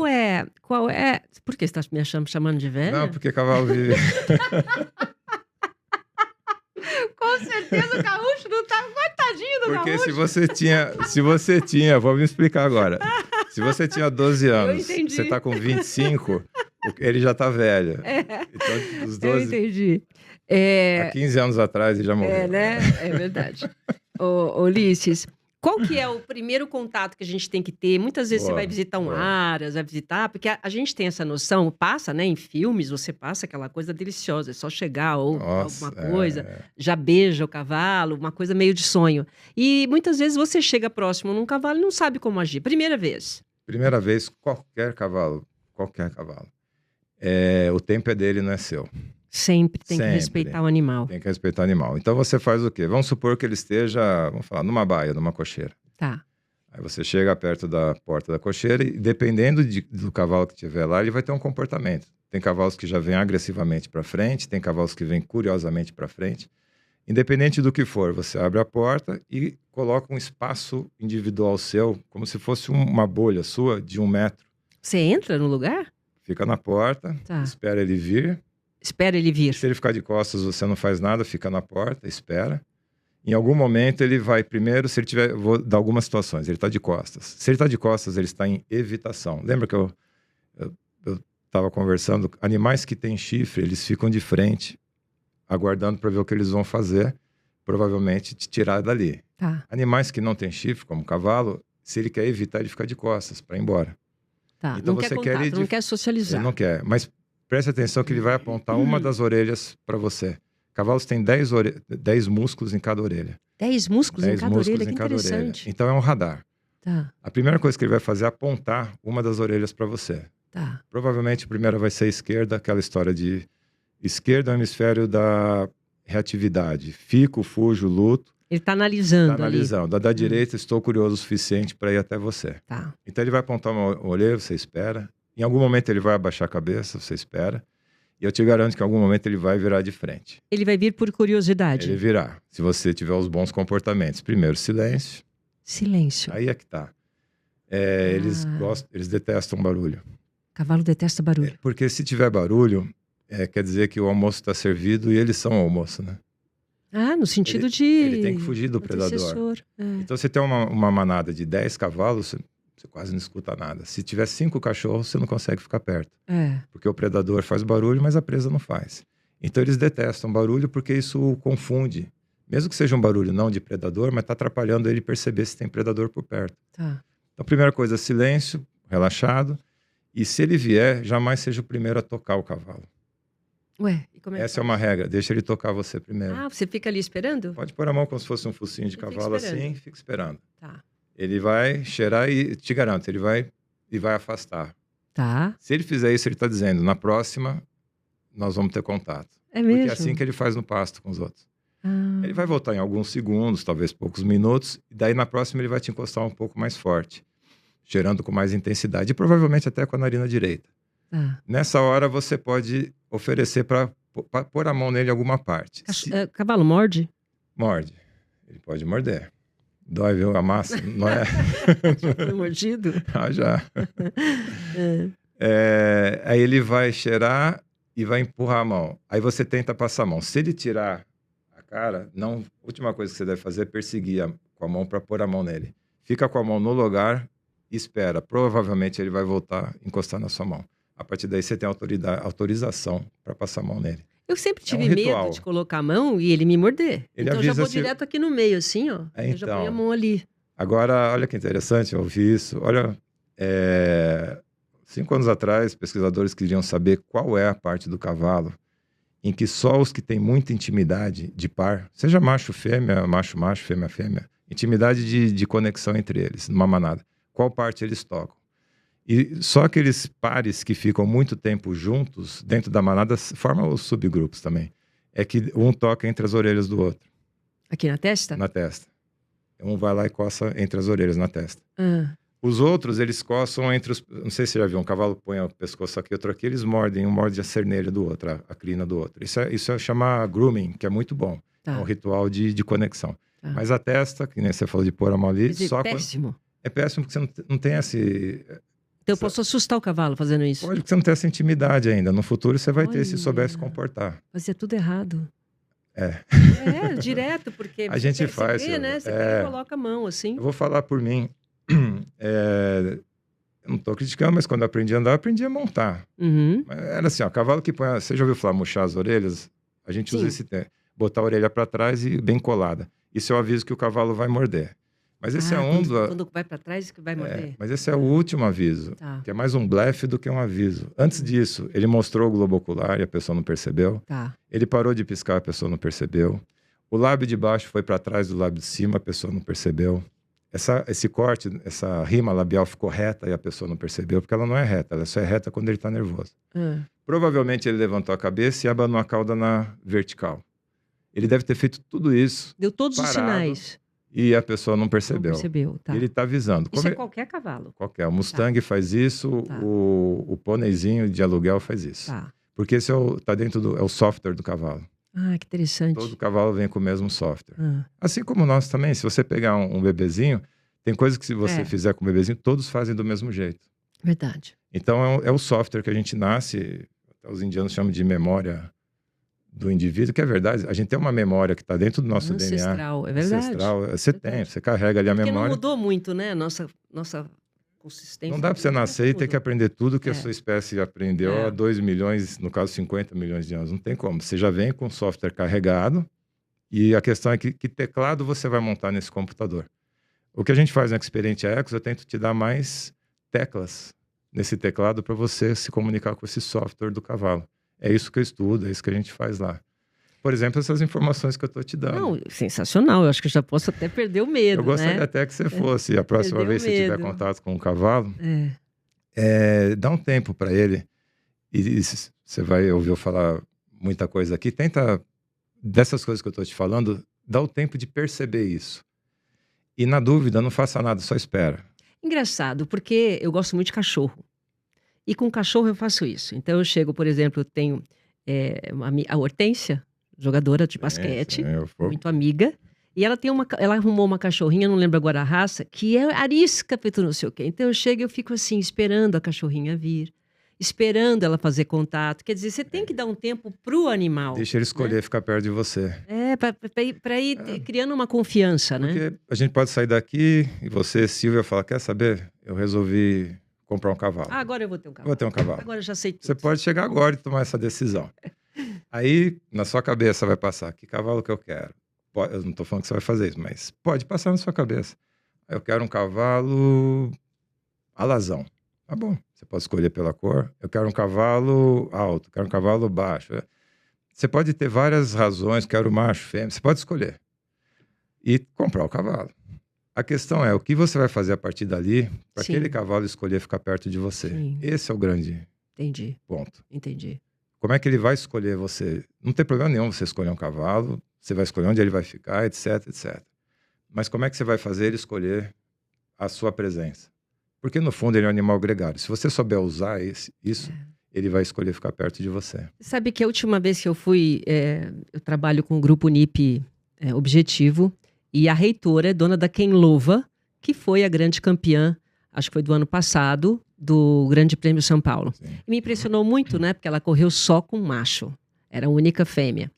[SPEAKER 1] Qual é... Por que você está me chamando de velha?
[SPEAKER 2] Não, porque cavalo vive...
[SPEAKER 1] Com certeza o gaúcho não tá... Coitadinho do
[SPEAKER 2] Porque
[SPEAKER 1] gaúcho.
[SPEAKER 2] se você tinha, vou me explicar agora. Se você tinha 12 anos,
[SPEAKER 1] entendi.
[SPEAKER 2] você tá com 25, ele já tá velho. Então, dos 12...
[SPEAKER 1] Eu entendi.
[SPEAKER 2] Há 15 anos atrás ele já morreu.
[SPEAKER 1] Né? É verdade. Ulisses, qual que é o primeiro contato que a gente tem que ter? Muitas vezes você vai visitar um aras, vai visitar, porque a gente tem essa noção, passa, né? Em filmes, você passa aquela coisa deliciosa, é só chegar ou alguma coisa, já beija o cavalo, uma coisa meio de sonho. E muitas vezes você chega próximo num cavalo e não sabe como agir. Primeira vez.
[SPEAKER 2] Primeira vez, qualquer cavalo. O tempo é dele, não é seu.
[SPEAKER 1] Sempre tem que respeitar o animal.
[SPEAKER 2] Tem que respeitar o animal. Então você faz o quê? Vamos supor que ele esteja, vamos falar, numa baia, numa cocheira.
[SPEAKER 1] Tá.
[SPEAKER 2] Aí você chega perto da porta da cocheira e dependendo do cavalo que tiver lá, ele vai ter um comportamento. Tem cavalos que já vêm agressivamente para frente, tem cavalos que vêm curiosamente para frente. Independente do que for, você abre a porta e coloca um espaço individual seu, como se fosse uma bolha sua de 1 metro.
[SPEAKER 1] Você entra no lugar?
[SPEAKER 2] Fica na porta, espera ele vir.
[SPEAKER 1] Espera ele vir.
[SPEAKER 2] Se ele ficar de costas, você não faz nada, fica na porta, espera. Em algum momento ele vai primeiro, se ele tiver, vou dar algumas situações, ele está de costas. Se ele está de costas, ele está em evitação. Lembra que eu estava conversando, animais que têm chifre, eles ficam de frente, aguardando para ver o que eles vão fazer, provavelmente te tirar dali.
[SPEAKER 1] Tá.
[SPEAKER 2] Animais que não têm chifre, como o cavalo, se ele quer evitar, ele fica de costas para ir embora.
[SPEAKER 1] Tá.
[SPEAKER 2] Então
[SPEAKER 1] não
[SPEAKER 2] você
[SPEAKER 1] quer contato, não quer socializar.
[SPEAKER 2] Ele não quer, mas preste atenção que ele vai apontar uma das orelhas para você. Cavalos têm 10 músculos em cada orelha.
[SPEAKER 1] 10 músculos em cada orelha? Que
[SPEAKER 2] interessante.
[SPEAKER 1] Orelha.
[SPEAKER 2] Então é um radar.
[SPEAKER 1] Tá.
[SPEAKER 2] A primeira coisa que ele vai fazer é apontar uma das orelhas para você.
[SPEAKER 1] Tá.
[SPEAKER 2] Provavelmente a primeira vai ser a esquerda, aquela história de esquerda é o hemisfério da reatividade. Fico, fujo, luto.
[SPEAKER 1] Ele está analisando.
[SPEAKER 2] Está analisando. A da direita, estou curioso o suficiente para ir até você.
[SPEAKER 1] Tá.
[SPEAKER 2] Então ele vai apontar uma orelha, você espera. Em algum momento ele vai abaixar a cabeça, você espera. E eu te garanto que em algum momento ele vai virar de frente.
[SPEAKER 1] Ele vai vir por curiosidade?
[SPEAKER 2] Ele virá, se você tiver os bons comportamentos. Primeiro, silêncio.
[SPEAKER 1] Silêncio.
[SPEAKER 2] Aí é que tá. Eles detestam barulho.
[SPEAKER 1] Cavalo detesta barulho.
[SPEAKER 2] Porque se tiver barulho, quer dizer que o almoço está servido e eles são o almoço, né?
[SPEAKER 1] Ah, no sentido de...
[SPEAKER 2] Ele tem que fugir do predador. Então, se tem uma manada de 10 cavalos... Você quase não escuta nada. Se tiver 5 cachorros, você não consegue ficar perto. Porque o predador faz barulho, mas a presa não faz. Então eles detestam barulho porque isso o confunde. Mesmo que seja um barulho não de predador, mas está atrapalhando ele perceber se tem predador por perto.
[SPEAKER 1] Tá.
[SPEAKER 2] Então, primeira coisa, silêncio, relaxado. E se ele vier, jamais seja o primeiro a tocar o cavalo.
[SPEAKER 1] Ué, e como é que
[SPEAKER 2] Essa é uma regra. Deixa ele tocar você primeiro.
[SPEAKER 1] Ah, você fica ali esperando?
[SPEAKER 2] Pode pôr a mão como se fosse um focinho de cavalo assim, fica esperando.
[SPEAKER 1] Tá.
[SPEAKER 2] Ele vai cheirar e, te garanto, ele vai afastar.
[SPEAKER 1] Tá.
[SPEAKER 2] Se ele fizer isso, ele está dizendo, na próxima, nós vamos ter contato.
[SPEAKER 1] É mesmo?
[SPEAKER 2] Porque é assim que ele faz no pasto com os outros.
[SPEAKER 1] Ah.
[SPEAKER 2] Ele vai voltar em alguns segundos, talvez poucos minutos, e daí na próxima ele vai te encostar um pouco mais forte, cheirando com mais intensidade, e provavelmente até com a narina direita.
[SPEAKER 1] Tá.
[SPEAKER 2] Nessa hora, você pode oferecer para pôr a mão nele em alguma parte.
[SPEAKER 1] Cavalo morde?
[SPEAKER 2] Morde. Ele pode morder. Dói, viu? A massa, não é?
[SPEAKER 1] Já foi mordido?
[SPEAKER 2] Já. Aí ele vai cheirar e vai empurrar a mão. Aí você tenta passar a mão. Se ele tirar a cara, a última coisa que você deve fazer é perseguir com a mão para pôr a mão nele. Fica com a mão no lugar e espera. Provavelmente ele vai voltar a encostar na sua mão. A partir daí você tem autorização para passar a mão nele.
[SPEAKER 1] Eu sempre tive medo de colocar a mão e ele me morder. Então eu já vou direto aqui no meio, assim, ó. Eu já ponho a mão ali.
[SPEAKER 2] Agora, olha que interessante, eu ouvi isso. Olha, 5 anos atrás, pesquisadores queriam saber qual é a parte do cavalo em que só os que têm muita intimidade de par, seja macho-fêmea, macho-macho, fêmea-fêmea, intimidade de conexão entre eles, numa manada, qual parte eles tocam. E só aqueles pares que ficam muito tempo juntos, dentro da manada, formam os subgrupos também. é que um toca entre as orelhas do outro,
[SPEAKER 1] Aqui na testa?
[SPEAKER 2] na testa. Um vai lá e coça entre as orelhas, na testa.
[SPEAKER 1] Ah,
[SPEAKER 2] Os outros, eles coçam entre os... Não sei se você já viu, um cavalo põe o pescoço aqui, outro aqui, eles mordem, um morde a cernelha do outro, a crina do outro. Isso é chamar grooming, que é muito bom. É um
[SPEAKER 1] tá.
[SPEAKER 2] ritual de conexão.
[SPEAKER 1] Tá.
[SPEAKER 2] Mas a testa, que nem você falou de pôr a mão ali,
[SPEAKER 1] Quer dizer,
[SPEAKER 2] só
[SPEAKER 1] péssimo.
[SPEAKER 2] é péssimo porque você não tem esse...
[SPEAKER 1] Então eu posso assustar o cavalo fazendo isso.
[SPEAKER 2] Pode, porque você não tem essa intimidade ainda. No futuro você vai ter, se souber se
[SPEAKER 1] Olha.
[SPEAKER 2] comportar.
[SPEAKER 1] Fazia tudo errado.
[SPEAKER 2] É.
[SPEAKER 1] É, direto, porque
[SPEAKER 2] A gente
[SPEAKER 1] você
[SPEAKER 2] faz,
[SPEAKER 1] vê, né? Você
[SPEAKER 2] é.
[SPEAKER 1] pega e coloca a mão, assim.
[SPEAKER 2] Eu vou falar por mim. Eu não tô criticando, mas quando eu aprendi a andar, eu aprendi a montar.
[SPEAKER 1] Uhum.
[SPEAKER 2] Mas era assim, ó, cavalo que põe... Você já ouviu falar murchar as orelhas? A gente usa
[SPEAKER 1] Sim.
[SPEAKER 2] esse termo. Botar a orelha para trás e bem colada. Isso é o aviso que o cavalo vai morder. Mas esse é um
[SPEAKER 1] quando vai pra trás que vai morder.
[SPEAKER 2] mas esse é o último aviso,
[SPEAKER 1] Tá,
[SPEAKER 2] que é mais um blefe do que um aviso. Antes disso, ele mostrou o globo ocular e a pessoa não percebeu.
[SPEAKER 1] tá.
[SPEAKER 2] Ele parou de piscar, a pessoa não percebeu. O lábio de baixo foi para trás do lábio de cima, a pessoa não percebeu. Esse corte, essa rima labial ficou reta e a pessoa não percebeu, porque ela não é reta, ela só é reta quando ele está nervoso.
[SPEAKER 1] Ah,
[SPEAKER 2] Provavelmente ele levantou a cabeça e abanou a cauda na vertical. Ele deve ter feito tudo isso
[SPEAKER 1] deu todos os
[SPEAKER 2] Parado.
[SPEAKER 1] sinais.
[SPEAKER 2] e a pessoa não
[SPEAKER 1] Não
[SPEAKER 2] percebeu.
[SPEAKER 1] percebeu, tá.
[SPEAKER 2] Ele está avisando.
[SPEAKER 1] Isso
[SPEAKER 2] Como
[SPEAKER 1] é qualquer cavalo.
[SPEAKER 2] qualquer. O Mustang faz isso,
[SPEAKER 1] Tá.
[SPEAKER 2] o pôneizinho de aluguel faz isso.
[SPEAKER 1] Tá.
[SPEAKER 2] Porque esse tá dentro é o software do cavalo.
[SPEAKER 1] Ah, que interessante.
[SPEAKER 2] Todo cavalo vem com o mesmo software.
[SPEAKER 1] Ah,
[SPEAKER 2] Assim como nós também, se você pegar um bebezinho, tem coisas que se você
[SPEAKER 1] É.
[SPEAKER 2] fizer com o bebezinho, todos fazem do mesmo jeito.
[SPEAKER 1] verdade.
[SPEAKER 2] Então é o software que a gente nasce, os indianos chamam de memória do indivíduo, que é verdade. A gente tem uma memória que está dentro do nosso DNA.
[SPEAKER 1] Ancestral, é verdade.
[SPEAKER 2] Ancestral. Você tem,
[SPEAKER 1] Verdade.
[SPEAKER 2] você carrega ali a
[SPEAKER 1] Porque não
[SPEAKER 2] memória.
[SPEAKER 1] mudou muito, né? Nossa consistência.
[SPEAKER 2] Não dá para você nascer e ter que aprender tudo que a
[SPEAKER 1] É.
[SPEAKER 2] sua espécie aprendeu
[SPEAKER 1] É.
[SPEAKER 2] há 2 milhões, no caso 50 milhões de anos. Não tem como. Você já vem com o software carregado e a questão é que teclado você vai montar nesse computador. O que a gente faz no Experiente Ecos, eu tento te dar mais teclas nesse teclado para você se comunicar com esse software do cavalo. É isso que eu estudo, é isso que a gente faz lá. Por exemplo, essas informações que eu estou te dando.
[SPEAKER 1] Não, sensacional. Eu acho que eu já posso até perder o medo,
[SPEAKER 2] Eu gostaria
[SPEAKER 1] né?
[SPEAKER 2] até que você fosse, a próxima
[SPEAKER 1] Perdeu
[SPEAKER 2] vez que você tiver
[SPEAKER 1] medo.
[SPEAKER 2] contato com o cavalo,
[SPEAKER 1] É.
[SPEAKER 2] dá um tempo para ele. E você vai ouvir eu falar muita coisa aqui. Tenta, dessas coisas que eu estou te falando, dá o tempo de perceber isso. E na dúvida, não faça nada, só espera.
[SPEAKER 1] Engraçado, porque eu gosto muito de cachorro. E com cachorro eu faço isso. Então eu chego, por exemplo, eu tenho a Hortência, jogadora de basquete, muito amiga. E ela arrumou uma cachorrinha, não lembro agora a raça, que é arisca, feito não sei o quê. Então eu chego e eu fico assim, esperando a cachorrinha vir, esperando ela fazer contato. Quer dizer, você tem que dar um tempo pro animal.
[SPEAKER 2] Deixa ele escolher ficar perto de você.
[SPEAKER 1] Para ir criando uma confiança, né?
[SPEAKER 2] Porque a gente pode sair daqui e você, Silvia, falar, quer saber? Eu resolvi comprar um cavalo.
[SPEAKER 1] Ah, agora eu vou ter um cavalo.
[SPEAKER 2] Vou ter um cavalo.
[SPEAKER 1] Agora eu já sei tudo.
[SPEAKER 2] Você pode chegar agora e tomar essa decisão. Aí, na sua cabeça vai passar, que cavalo que eu quero? Eu não estou falando que você vai fazer isso, mas pode passar na sua cabeça. Eu quero um cavalo alazão. Tá bom, você pode escolher pela cor. Eu quero um cavalo alto, quero um cavalo baixo. Você pode ter várias razões, quero macho, fêmea, você pode escolher. E comprar o cavalo. A questão é, o que você vai fazer a partir dali para
[SPEAKER 1] Sim.
[SPEAKER 2] aquele cavalo escolher ficar perto de você?
[SPEAKER 1] Sim.
[SPEAKER 2] Esse é o grande
[SPEAKER 1] Entendi,
[SPEAKER 2] ponto.
[SPEAKER 1] entendi.
[SPEAKER 2] Como é que ele vai escolher você? Não tem problema nenhum você escolher um cavalo, você vai escolher onde ele vai ficar, etc, etc. Mas como é que você vai fazer ele escolher a sua presença? Porque, no fundo, ele é um animal gregário. Se você souber usar isso, ele vai escolher ficar perto de você.
[SPEAKER 1] Sabe que a última vez que eu fui, eu trabalho com o grupo NIP Objetivo, e a reitora é dona da Quem Louva, que foi a grande campeã, acho que foi do ano passado, do Grande Prêmio São Paulo.
[SPEAKER 2] Sim.
[SPEAKER 1] E me impressionou muito, né? Porque ela correu só com macho. Era a única fêmea.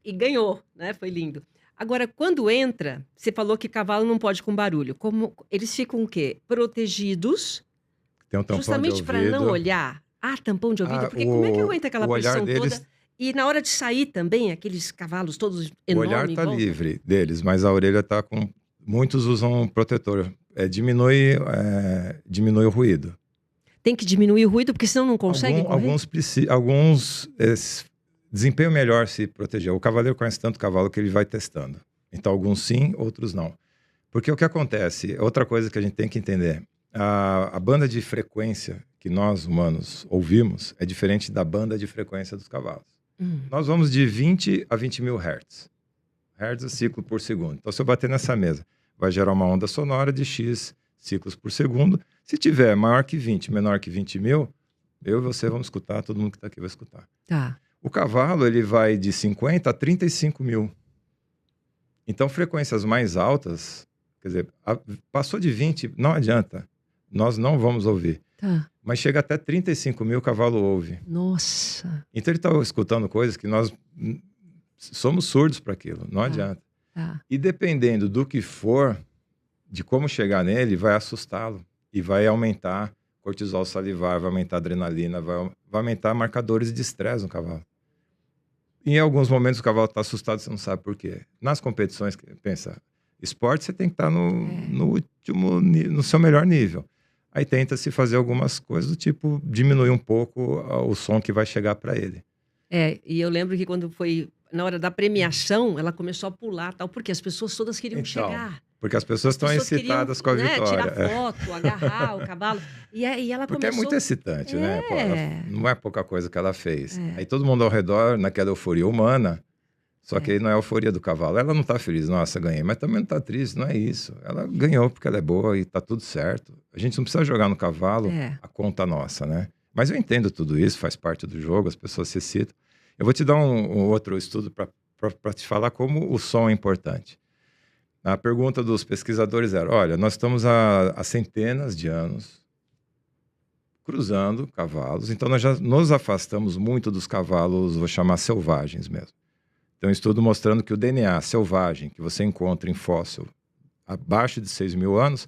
[SPEAKER 1] E ganhou, né? Foi lindo. Agora, quando entra, você falou que cavalo não pode com barulho. Como eles ficam o quê? Protegidos,
[SPEAKER 2] Tem um tampão
[SPEAKER 1] justamente
[SPEAKER 2] de
[SPEAKER 1] para
[SPEAKER 2] ouvido.
[SPEAKER 1] não olhar. Ah, tampão de ouvido. Porque como é que aguenta aquela
[SPEAKER 2] o olhar
[SPEAKER 1] pressão
[SPEAKER 2] deles,
[SPEAKER 1] toda? E na hora de sair também, aqueles cavalos todos
[SPEAKER 2] o
[SPEAKER 1] enormes.
[SPEAKER 2] olhar
[SPEAKER 1] em
[SPEAKER 2] está
[SPEAKER 1] volta.
[SPEAKER 2] livre deles, mas a orelha está com... Muitos usam um protetor. Diminui o ruído.
[SPEAKER 1] Tem que diminuir o ruído, porque senão não consegue correr?
[SPEAKER 2] Alguns desempenham melhor se proteger. O cavaleiro conhece tanto cavalo que ele vai testando. Então, alguns sim, outros não. Porque o que acontece, outra coisa que a gente tem que entender, a banda de frequência que nós, humanos, ouvimos é diferente da banda de frequência dos cavalos. Nós vamos de 20 a 20 mil hertz. Hertz é ciclo por segundo. Então, se eu bater nessa mesa, vai gerar uma onda sonora de X ciclos por segundo. Se tiver maior que 20, menor que 20 mil, eu e você vamos escutar, todo mundo que está aqui vai escutar.
[SPEAKER 1] Tá.
[SPEAKER 2] O cavalo, ele vai de 50 a 35 mil. Então, frequências mais altas, quer dizer, passou de 20, não adianta. Nós não vamos ouvir.
[SPEAKER 1] Tá.
[SPEAKER 2] Mas chega até 35 mil, o cavalo ouve.
[SPEAKER 1] Nossa.
[SPEAKER 2] Então, ele está escutando coisas que nós somos surdos para aquilo, não adianta.
[SPEAKER 1] Tá.
[SPEAKER 2] E dependendo do que for, de como chegar nele, vai assustá-lo. E vai aumentar cortisol salivar, vai aumentar adrenalina, vai aumentar marcadores de estresse no cavalo. Em alguns momentos o cavalo está assustado, você não sabe por quê. Nas competições, pensa, esporte você tem que estar no último, no seu melhor nível. Aí tenta-se fazer algumas coisas do tipo diminuir um pouco o som que vai chegar para ele.
[SPEAKER 1] E eu lembro que quando foi na hora da premiação, ela começou a pular, tal, porque as pessoas todas queriam chegar.
[SPEAKER 2] Porque as pessoas estão excitadas com a vitória.
[SPEAKER 1] Tirar foto, agarrar o cavalo. E ela
[SPEAKER 2] porque
[SPEAKER 1] começou...
[SPEAKER 2] é muito excitante, né? Pô, não é pouca coisa que ela fez. Aí todo mundo ao redor, naquela euforia humana, só que aí não é a euforia do cavalo. Ela não tá feliz, nossa, ganhei. Mas também não tá triste, não é isso. Ela ganhou porque ela é boa e tá tudo certo. A gente não precisa jogar no cavalo a conta nossa, né? Mas eu entendo tudo isso, faz parte do jogo, as pessoas se excitam. Eu vou te dar um outro estudo para te falar como o som é importante. A pergunta dos pesquisadores era, olha, nós estamos há centenas de anos cruzando cavalos, então nós já nos afastamos muito dos cavalos, vou chamar selvagens mesmo. Tem um estudo mostrando que o DNA selvagem que você encontra em fóssil abaixo de 6 mil anos,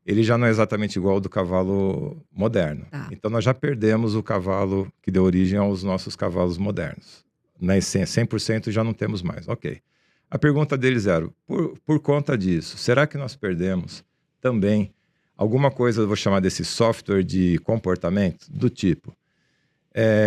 [SPEAKER 2] ele já não é exatamente igual ao do cavalo moderno. Então nós já perdemos o cavalo que deu origem aos nossos cavalos modernos. Na essência, 100% já não temos mais. Ok. A pergunta deles era, por conta disso, será que nós perdemos também alguma coisa, eu vou chamar desse software de comportamento, do tipo,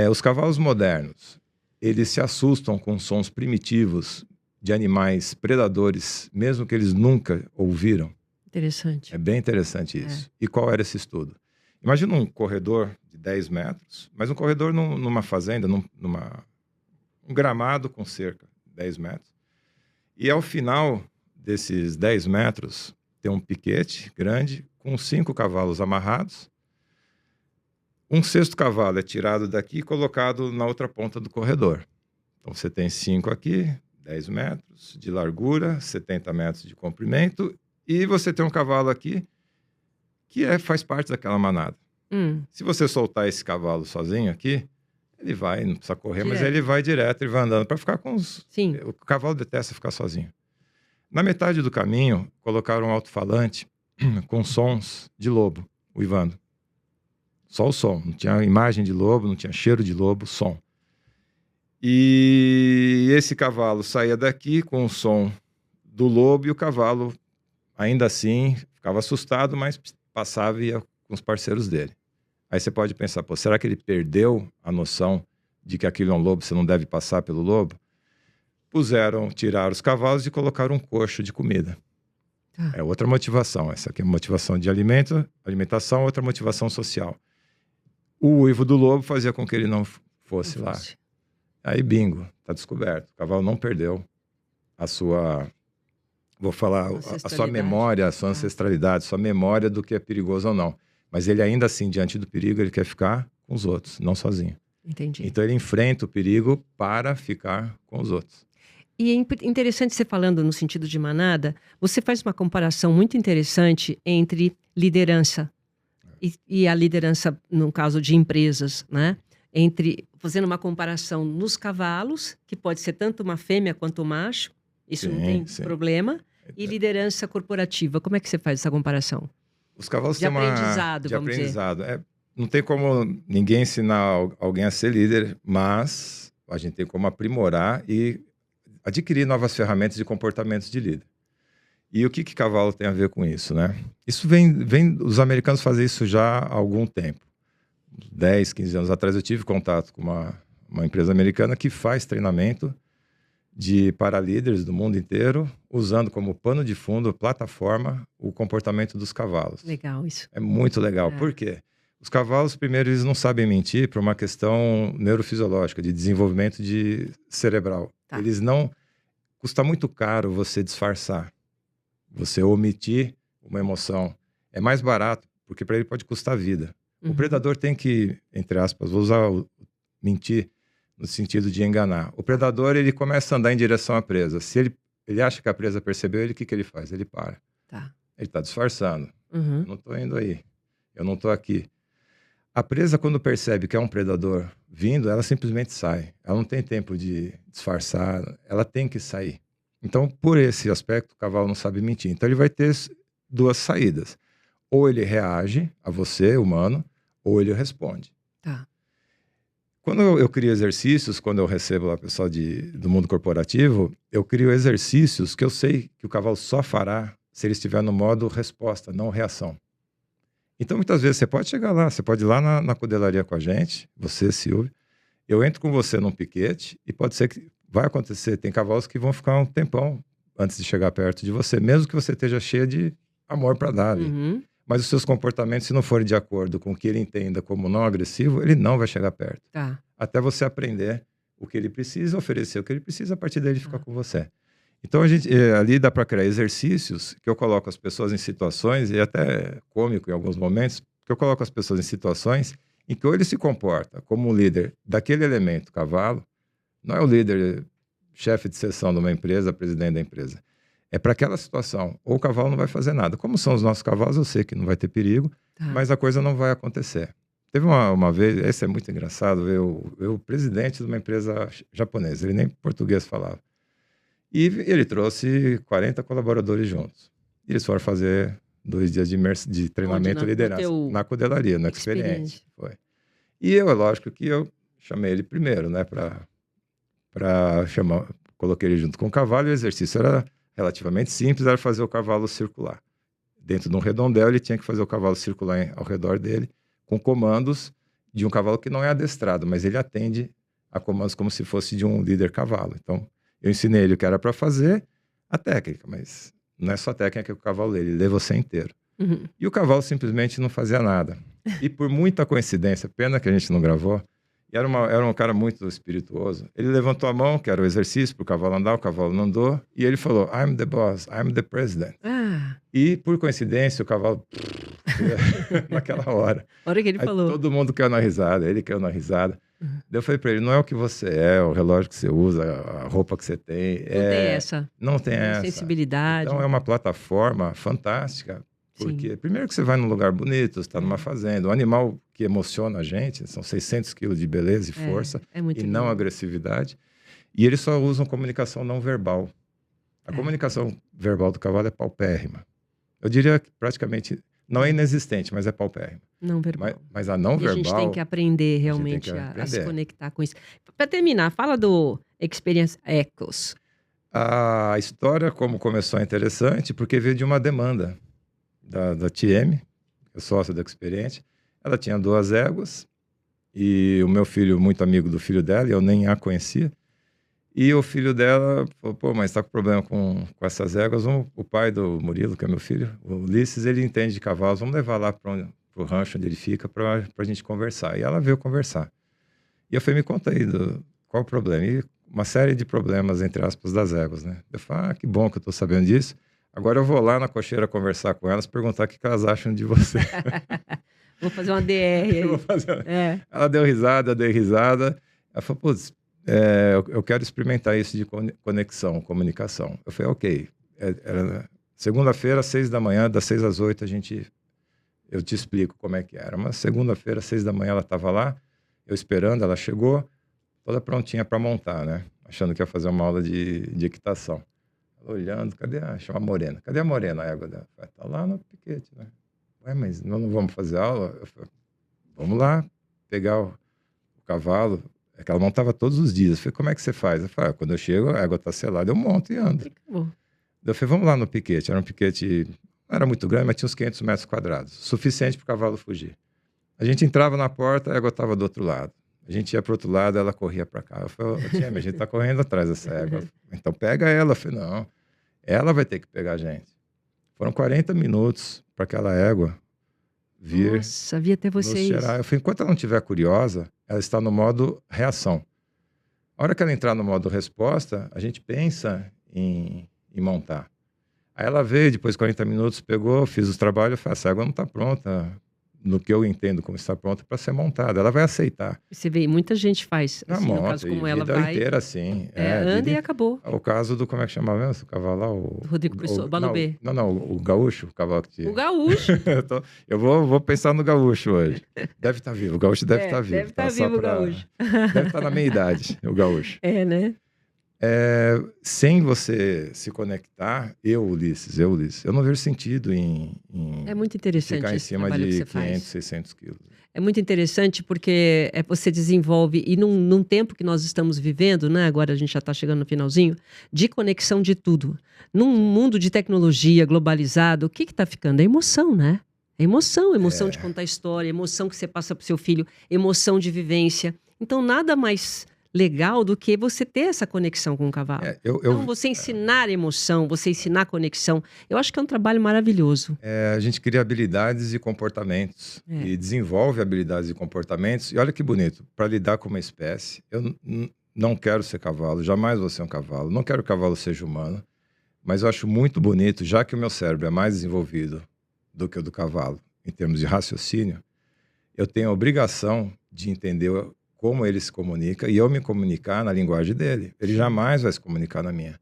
[SPEAKER 2] os cavalos modernos, eles se assustam com sons primitivos de animais predadores, mesmo que eles nunca ouviram?
[SPEAKER 1] Interessante.
[SPEAKER 2] É bem interessante isso. E qual era esse estudo? Imagina um corredor de 10 metros, mas um corredor numa fazenda, um gramado com cerca de 10 metros. E ao final desses 10 metros, tem um piquete grande com 5 cavalos amarrados. Um sexto cavalo é tirado daqui e colocado na outra ponta do corredor. Então você tem 5 aqui, 10 metros de largura, 70 metros de comprimento. E você tem um cavalo aqui que faz parte daquela manada. Se você soltar esse cavalo sozinho aqui, ele vai, não precisa correr, mas ele vai direto, ele vai andando para ficar com os...
[SPEAKER 1] Sim.
[SPEAKER 2] O cavalo detesta ficar sozinho. Na metade do caminho, colocaram um alto-falante com sons de lobo, uivando. Só o som, não tinha imagem de lobo, não tinha cheiro de lobo, som. E esse cavalo saía daqui com o som do lobo e o cavalo, ainda assim, ficava assustado, mas passava e ia com os parceiros dele. Aí você pode pensar, pô, será que ele perdeu a noção de que aquilo é um lobo, você não deve passar pelo lobo? Tiraram os cavalos e colocaram um coxo de comida. É outra motivação. Essa aqui é uma motivação de alimentação, outra motivação social. O uivo do lobo fazia com que ele não fosse lá. Aí, bingo, tá descoberto. O cavalo não perdeu a sua... Vou falar, a sua memória, a sua ancestralidade, sua memória do que é perigoso ou não. Mas ele ainda assim, diante do perigo, ele quer ficar com os outros, não sozinho.
[SPEAKER 1] Entendi.
[SPEAKER 2] Então ele enfrenta o perigo para ficar com os outros.
[SPEAKER 1] E é interessante você falando no sentido de manada, você faz uma comparação muito interessante entre liderança e a liderança, no caso de empresas, né? Fazendo uma comparação nos cavalos, que pode ser tanto uma fêmea quanto um macho, isso não tem problema, e liderança corporativa. Como é que você faz essa comparação?
[SPEAKER 2] Os cavalos têm aprendizado. Não tem como ninguém ensinar alguém a ser líder, mas a gente tem como aprimorar e adquirir novas ferramentas de comportamentos de líder. E o que cavalo tem a ver com isso, né? Isso os americanos fazem isso já há algum tempo. 10, 15 anos atrás eu tive contato com uma empresa americana que faz treinamento para líderes do mundo inteiro, usando como pano de fundo, plataforma, o comportamento dos cavalos.
[SPEAKER 1] Legal isso.
[SPEAKER 2] É muito legal. Por quê? Os cavalos, primeiro, eles não sabem mentir por uma questão neurofisiológica, de desenvolvimento cerebral.
[SPEAKER 1] Tá.
[SPEAKER 2] Eles não... Custa muito caro você disfarçar, você omitir uma emoção. É mais barato, porque para ele pode custar a vida. O predador tem que, entre aspas, vou usar mentir no sentido de enganar. O predador, ele começa a andar em direção à presa. Se ele acha que a presa percebeu ele, o que ele faz? Ele para.
[SPEAKER 1] Tá.
[SPEAKER 2] Ele está disfarçando. Eu não estou indo aí. Eu não estou aqui. A presa, quando percebe que é um predador vindo, ela simplesmente sai. Ela não tem tempo de disfarçar, ela tem que sair. Então, por esse aspecto, o cavalo não sabe mentir. Então, ele vai ter duas saídas. Ou ele reage a você, humano, ou ele responde.
[SPEAKER 1] Tá.
[SPEAKER 2] Quando eu crio exercícios, quando eu recebo lá pessoal do mundo corporativo, eu crio exercícios que eu sei que o cavalo só fará se ele estiver no modo resposta, não reação. Então, muitas vezes, você pode chegar lá, você pode ir lá na cudelaria com a gente, você, Silvio, eu entro com você num piquete e pode ser que vai acontecer, tem cavalos que vão ficar um tempão antes de chegar perto de você, mesmo que você esteja cheia de amor para dar ali. Mas os seus comportamentos, se não forem de acordo com o que ele entenda como não agressivo, ele não vai chegar perto.
[SPEAKER 1] Tá.
[SPEAKER 2] Até você aprender o que ele precisa, oferecer o que ele precisa, a partir dele ficar com você. Então, ali dá para criar exercícios que eu coloco as pessoas em situações, e até cômico em alguns momentos, que eu coloco as pessoas em situações em que ou ele se comporta como um líder daquele elemento, cavalo, não é o líder, chefe de seção de uma empresa, presidente da empresa. É para aquela situação. Ou o cavalo não vai fazer nada. Como são os nossos cavalos, eu sei que não vai ter perigo, mas a coisa não vai acontecer. Teve uma vez, esse é muito engraçado, ver o presidente de uma empresa japonesa, ele nem português falava. E ele trouxe 40 colaboradores juntos. E eles foram fazer 2 dias de treinamento e liderança. Na cudelaria, no Experiente. Foi. E é lógico que eu chamei ele primeiro, né? Coloquei ele junto com o cavalo, e o exercício era relativamente simples, era fazer o cavalo circular. Dentro de um redondel, ele tinha que fazer o cavalo circular ao redor dele, com comandos de um cavalo que não é adestrado, mas ele atende a comandos como se fosse de um líder cavalo. Então, eu ensinei ele o que era para fazer, a técnica, mas não é só a técnica que o cavalo lê, ele lê você inteiro. E o cavalo simplesmente não fazia nada. E por muita coincidência, pena que a gente não gravou, e era um cara muito espirituoso, ele levantou a mão, que era o exercício para o cavalo andar, o cavalo não andou, e ele falou, I'm the boss, I'm the president. E por coincidência, o cavalo... naquela hora.
[SPEAKER 1] A hora que ele falou.
[SPEAKER 2] Todo mundo caiu na risada, ele caiu na risada. Daí eu falei pra ele, não é o que você é, o relógio que você usa, a roupa que você tem.
[SPEAKER 1] Não tem essa.
[SPEAKER 2] Não tem essa.
[SPEAKER 1] Sensibilidade.
[SPEAKER 2] Então é uma plataforma fantástica, porque primeiro que você vai num lugar bonito, você está numa fazenda, um animal que emociona a gente, são 600 quilos de beleza e força, e não agressividade. E eles só usam comunicação não verbal. A comunicação verbal do cavalo é paupérrima. Eu diria que praticamente... Não é inexistente, mas é paupérrima.
[SPEAKER 1] Não verbal.
[SPEAKER 2] Mas a não verbal...
[SPEAKER 1] A gente tem que aprender realmente a se conectar com isso. Para terminar, fala do Experience Echoes.
[SPEAKER 2] A história, como começou, é interessante, porque veio de uma demanda da TM, que é sócia da Experiente. Ela tinha 2 éguas, e o meu filho, muito amigo do filho dela, eu nem a conhecia, e o filho dela falou, pô, mas tá com problema com essas éguas. O pai do Murilo, que é meu filho, o Ulisses, ele entende de cavalos. Vamos levar lá pro rancho onde ele fica pra gente conversar. E ela veio conversar. E eu falei, me conta aí, qual o problema? E uma série de problemas, entre aspas, das éguas, né? Eu falei, que bom que eu tô sabendo disso. Agora eu vou lá na cocheira conversar com elas, perguntar o que elas acham de você.
[SPEAKER 1] Vou fazer uma DR aí.
[SPEAKER 2] Vou fazer... Ela deu risada, eu dei risada. Ela falou, putz, eu quero experimentar isso de conexão, comunicação. Eu falei, ok. Era segunda-feira, às 6 da manhã, das 6 às 8, eu te explico como é que era. Mas segunda-feira, às 6 da manhã, ela estava lá, eu esperando, ela chegou, toda prontinha para montar, né? Achando que ia fazer uma aula de equitação. Ela olhando, chama a Morena. Cadê a Morena, a égua dela? Falei, tá lá no piquete, né? Ué, mas nós não vamos fazer aula? Eu falei, vamos lá, pegar o cavalo. É que ela montava todos os dias. Eu falei, como é que você faz? Eu falei, quando eu chego, a égua está selada, eu monto e ando. Eu falei, vamos lá no piquete. Era um piquete, não era muito grande, mas tinha uns 500 metros quadrados. Suficiente para o cavalo fugir. A gente entrava na porta, a égua estava do outro lado. A gente ia para o outro lado, ela corria para cá. Eu falei, tia, a gente está correndo atrás dessa égua. Então pega ela. Eu falei, não, ela vai ter que pegar a gente. Foram 40 minutos para aquela égua vir
[SPEAKER 1] Nossa, vi até
[SPEAKER 2] nos
[SPEAKER 1] vocês.
[SPEAKER 2] cheirar. Eu falei, enquanto ela não estiver curiosa, ela está no modo reação. A hora que ela entrar no modo resposta, a gente pensa em montar. Aí ela veio, depois de 40 minutos, pegou, fiz os trabalhos, eu falei, essa água não está pronta, no que eu entendo como está pronta, para ser montada. Ela vai aceitar.
[SPEAKER 1] Você vê, muita gente faz,
[SPEAKER 2] Na
[SPEAKER 1] assim, no
[SPEAKER 2] monta,
[SPEAKER 1] caso como
[SPEAKER 2] e
[SPEAKER 1] ela
[SPEAKER 2] vida
[SPEAKER 1] vai,
[SPEAKER 2] inteira, assim.
[SPEAKER 1] anda
[SPEAKER 2] vida
[SPEAKER 1] e acabou.
[SPEAKER 2] O caso do, como é que chamava mesmo? O cavalo lá?
[SPEAKER 1] Do Rodrigo Pessoa, Balubê.
[SPEAKER 2] Não, o gaúcho, o cavalo que tinha.
[SPEAKER 1] O gaúcho.
[SPEAKER 2] Eu vou pensar no gaúcho hoje. Deve estar vivo, o gaúcho deve estar vivo.
[SPEAKER 1] Deve estar vivo o gaúcho.
[SPEAKER 2] Deve estar na meia idade, o gaúcho.
[SPEAKER 1] É, né?
[SPEAKER 2] Sem você se conectar, Ulisses, eu não vejo sentido em
[SPEAKER 1] É muito interessante
[SPEAKER 2] ficar em
[SPEAKER 1] esse
[SPEAKER 2] cima
[SPEAKER 1] trabalho que
[SPEAKER 2] de
[SPEAKER 1] você
[SPEAKER 2] 500,
[SPEAKER 1] faz.
[SPEAKER 2] 600 quilos.
[SPEAKER 1] É muito interessante porque você desenvolve, e num tempo que nós estamos vivendo, né? Agora a gente já está chegando no finalzinho, de conexão de tudo. Num mundo de tecnologia globalizado, o que está ficando? É emoção, né? É emoção de contar história, emoção que você passa para o seu filho, emoção de vivência. Então, nada mais legal do que você ter essa conexão com o cavalo. Então, você ensinar emoção, você ensinar conexão, eu acho que é um trabalho maravilhoso.
[SPEAKER 2] A gente cria habilidades e comportamentos, e desenvolve habilidades e comportamentos, e olha que bonito, para lidar com uma espécie, eu não quero ser cavalo, jamais vou ser um cavalo, não quero que o cavalo seja humano, mas eu acho muito bonito, já que o meu cérebro é mais desenvolvido do que o do cavalo, em termos de raciocínio, eu tenho a obrigação de entender como ele se comunica e eu me comunicar na linguagem dele. Ele jamais vai se comunicar na minha.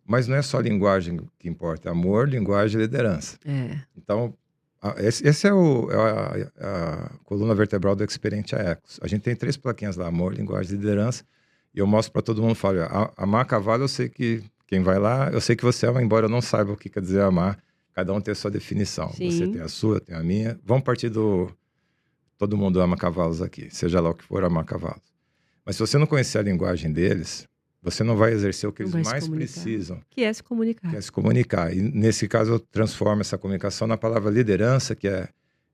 [SPEAKER 2] Mas não é só a linguagem que importa, é amor, linguagem e liderança. Então, esse é a coluna vertebral do Experiente Ecos. A gente tem 3 plaquinhas lá, amor, linguagem e liderança, e eu mostro para todo mundo, falo, amar cavalo, eu sei que quem vai lá, eu sei que você ama, embora eu não saiba o que quer dizer amar, cada um tem a sua definição.
[SPEAKER 1] Sim.
[SPEAKER 2] Você tem a sua, eu tenho a minha. Vamos partir do... Todo mundo ama cavalos aqui, seja lá o que for amar cavalos. Mas se você não conhecer a linguagem deles, você não vai exercer o que eles mais precisam.
[SPEAKER 1] Que é se comunicar.
[SPEAKER 2] Que é se comunicar. E nesse caso eu transformo essa comunicação na palavra liderança, que é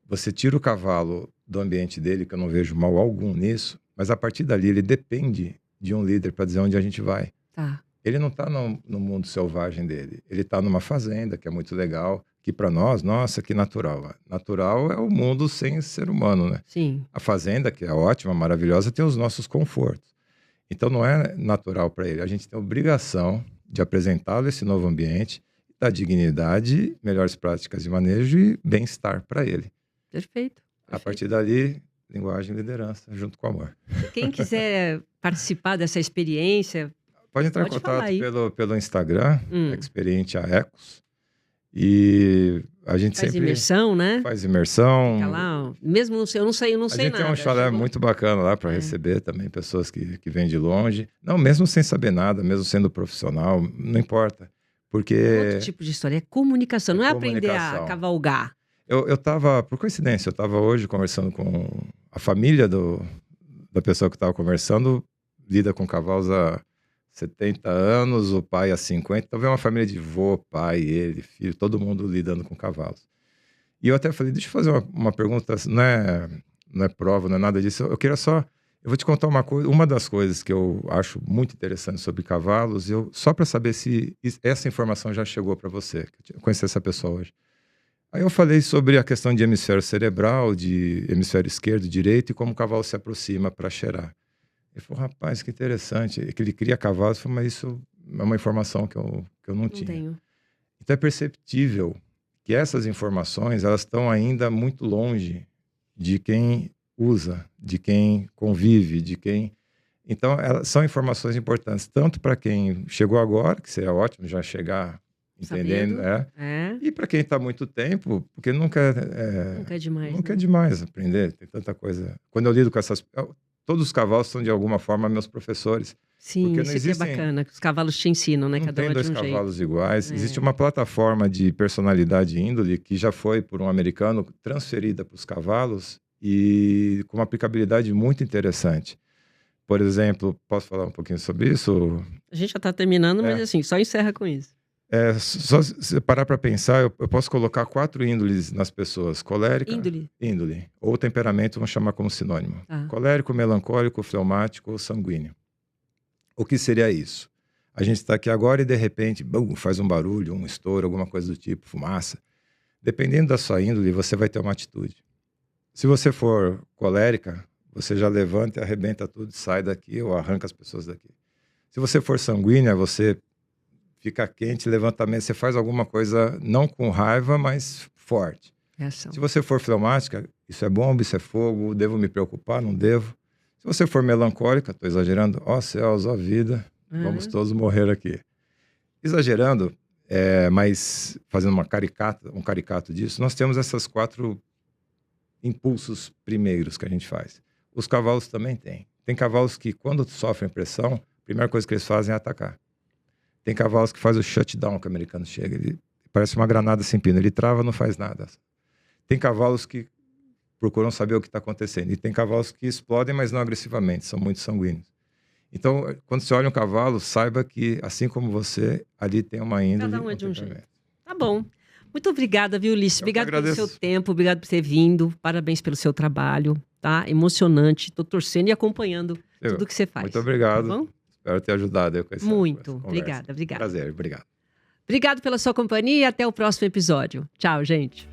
[SPEAKER 2] você tira o cavalo do ambiente dele, que eu não vejo mal algum nisso, mas a partir dali ele depende de um líder para dizer onde a gente vai.
[SPEAKER 1] Tá.
[SPEAKER 2] Ele não está no mundo selvagem dele, ele está numa fazenda, que é muito legal, que para nós, nossa, que natural. Natural é o mundo sem ser humano, né?
[SPEAKER 1] Sim.
[SPEAKER 2] A fazenda, que é ótima, maravilhosa, tem os nossos confortos. Então não é natural para ele. A gente tem a obrigação de apresentá-lo esse novo ambiente, dar dignidade, melhores práticas de manejo e bem-estar para ele.
[SPEAKER 1] Perfeito.
[SPEAKER 2] A partir dali, linguagem e liderança, junto com amor.
[SPEAKER 1] Quem quiser participar dessa experiência...
[SPEAKER 2] Pode entrar em contato pelo Instagram, Experiente Ecos. E a gente
[SPEAKER 1] faz
[SPEAKER 2] sempre...
[SPEAKER 1] imersão, né?
[SPEAKER 2] Faz imersão.
[SPEAKER 1] Fica lá, mesmo eu não sei nada.
[SPEAKER 2] A gente tem um chalé muito bacana lá para receber também pessoas que vêm de longe. Não, mesmo sem saber nada, mesmo sendo profissional, não importa. Porque...
[SPEAKER 1] Outro tipo de história, é comunicação, não é aprender a cavalgar.
[SPEAKER 2] Eu estava, por coincidência, eu estava hoje conversando com a família da pessoa que estava conversando, lida com cavalos há 70 anos, o pai há 50. Então vem uma família de vô, pai, ele, filho, todo mundo lidando com cavalos. E eu até falei, deixa eu fazer uma pergunta, não é prova, não é nada disso. Eu queria só, eu vou te contar uma coisa, uma das coisas que eu acho muito interessante sobre cavalos, só para saber se essa informação já chegou para você. Eu conheci essa pessoa hoje. Aí eu falei sobre a questão de hemisfério cerebral, de hemisfério esquerdo, direito, e como o cavalo se aproxima para cheirar. Ele falou, rapaz, que interessante. Que ele cria cavalos. Eu falei, mas isso é uma informação que eu não tinha.
[SPEAKER 1] Tenho.
[SPEAKER 2] Então é perceptível que essas informações, elas estão ainda muito longe de quem usa, de quem convive, de quem... Então, elas são informações importantes, tanto para quem chegou agora, que seria ótimo já chegar entendendo, e para quem está há muito tempo, porque nunca é demais. Nunca é demais aprender, tem tanta coisa. Quando eu lido com essas... Todos os cavalos são, de alguma forma, meus professores.
[SPEAKER 1] Sim, isso aqui é bacana, que os cavalos te ensinam, né?
[SPEAKER 2] Não
[SPEAKER 1] Cada um
[SPEAKER 2] tem dois cavalos iguais. Existe uma plataforma de personalidade índole que já foi, por um americano, transferida para os cavalos e com uma aplicabilidade muito interessante. Por exemplo, posso falar um pouquinho sobre isso?
[SPEAKER 1] A gente já está terminando, mas assim, só encerra com isso.
[SPEAKER 2] Só se parar para pensar, eu posso colocar 4 índoles nas pessoas. Colérica... Índole. Ou temperamento, vamos chamar como sinônimo. Colérico, melancólico, fleumático ou sanguíneo. O que seria isso? A gente está aqui agora e, de repente, faz um barulho, um estouro, alguma coisa do tipo, fumaça. Dependendo da sua índole, você vai ter uma atitude. Se você for colérica, você já levanta e arrebenta tudo, sai daqui ou arranca as pessoas daqui. Se você for sanguínea, você fica quente, levantamento, você faz alguma coisa não com raiva, mas forte.
[SPEAKER 1] Reação.
[SPEAKER 2] Se você for fleumática, isso é bomba, isso é fogo, devo me preocupar, não devo. Se você for melancólica, estou exagerando, ó céus, ó vida, vamos todos morrer aqui. Exagerando, mas fazendo um caricato disso, nós temos essas 4 impulsos primeiros que a gente faz. Os cavalos também têm. Tem cavalos que, quando sofrem pressão, a primeira coisa que eles fazem é atacar. Tem cavalos que fazem o shutdown, que o americano chega. Ele parece uma granada sem pino. Ele trava, não faz nada. Tem cavalos que procuram saber o que está acontecendo. E tem cavalos que explodem, mas não agressivamente. São muito sanguíneos. Então, quando você olha um cavalo, saiba que, assim como você, ali tem uma índole.
[SPEAKER 1] Cada um é de um jeito. Tá bom. Muito obrigada, viu, Ulisses? Obrigado pelo seu tempo, obrigado por ter vindo. Parabéns pelo seu trabalho, tá? Emocionante. Tô torcendo e acompanhando tudo que você faz.
[SPEAKER 2] Muito obrigado.
[SPEAKER 1] Tá bom?
[SPEAKER 2] Espero ter ajudado.
[SPEAKER 1] Muito. Obrigada.
[SPEAKER 2] Prazer, obrigado.
[SPEAKER 1] Obrigado pela sua companhia e até o próximo episódio. Tchau, gente.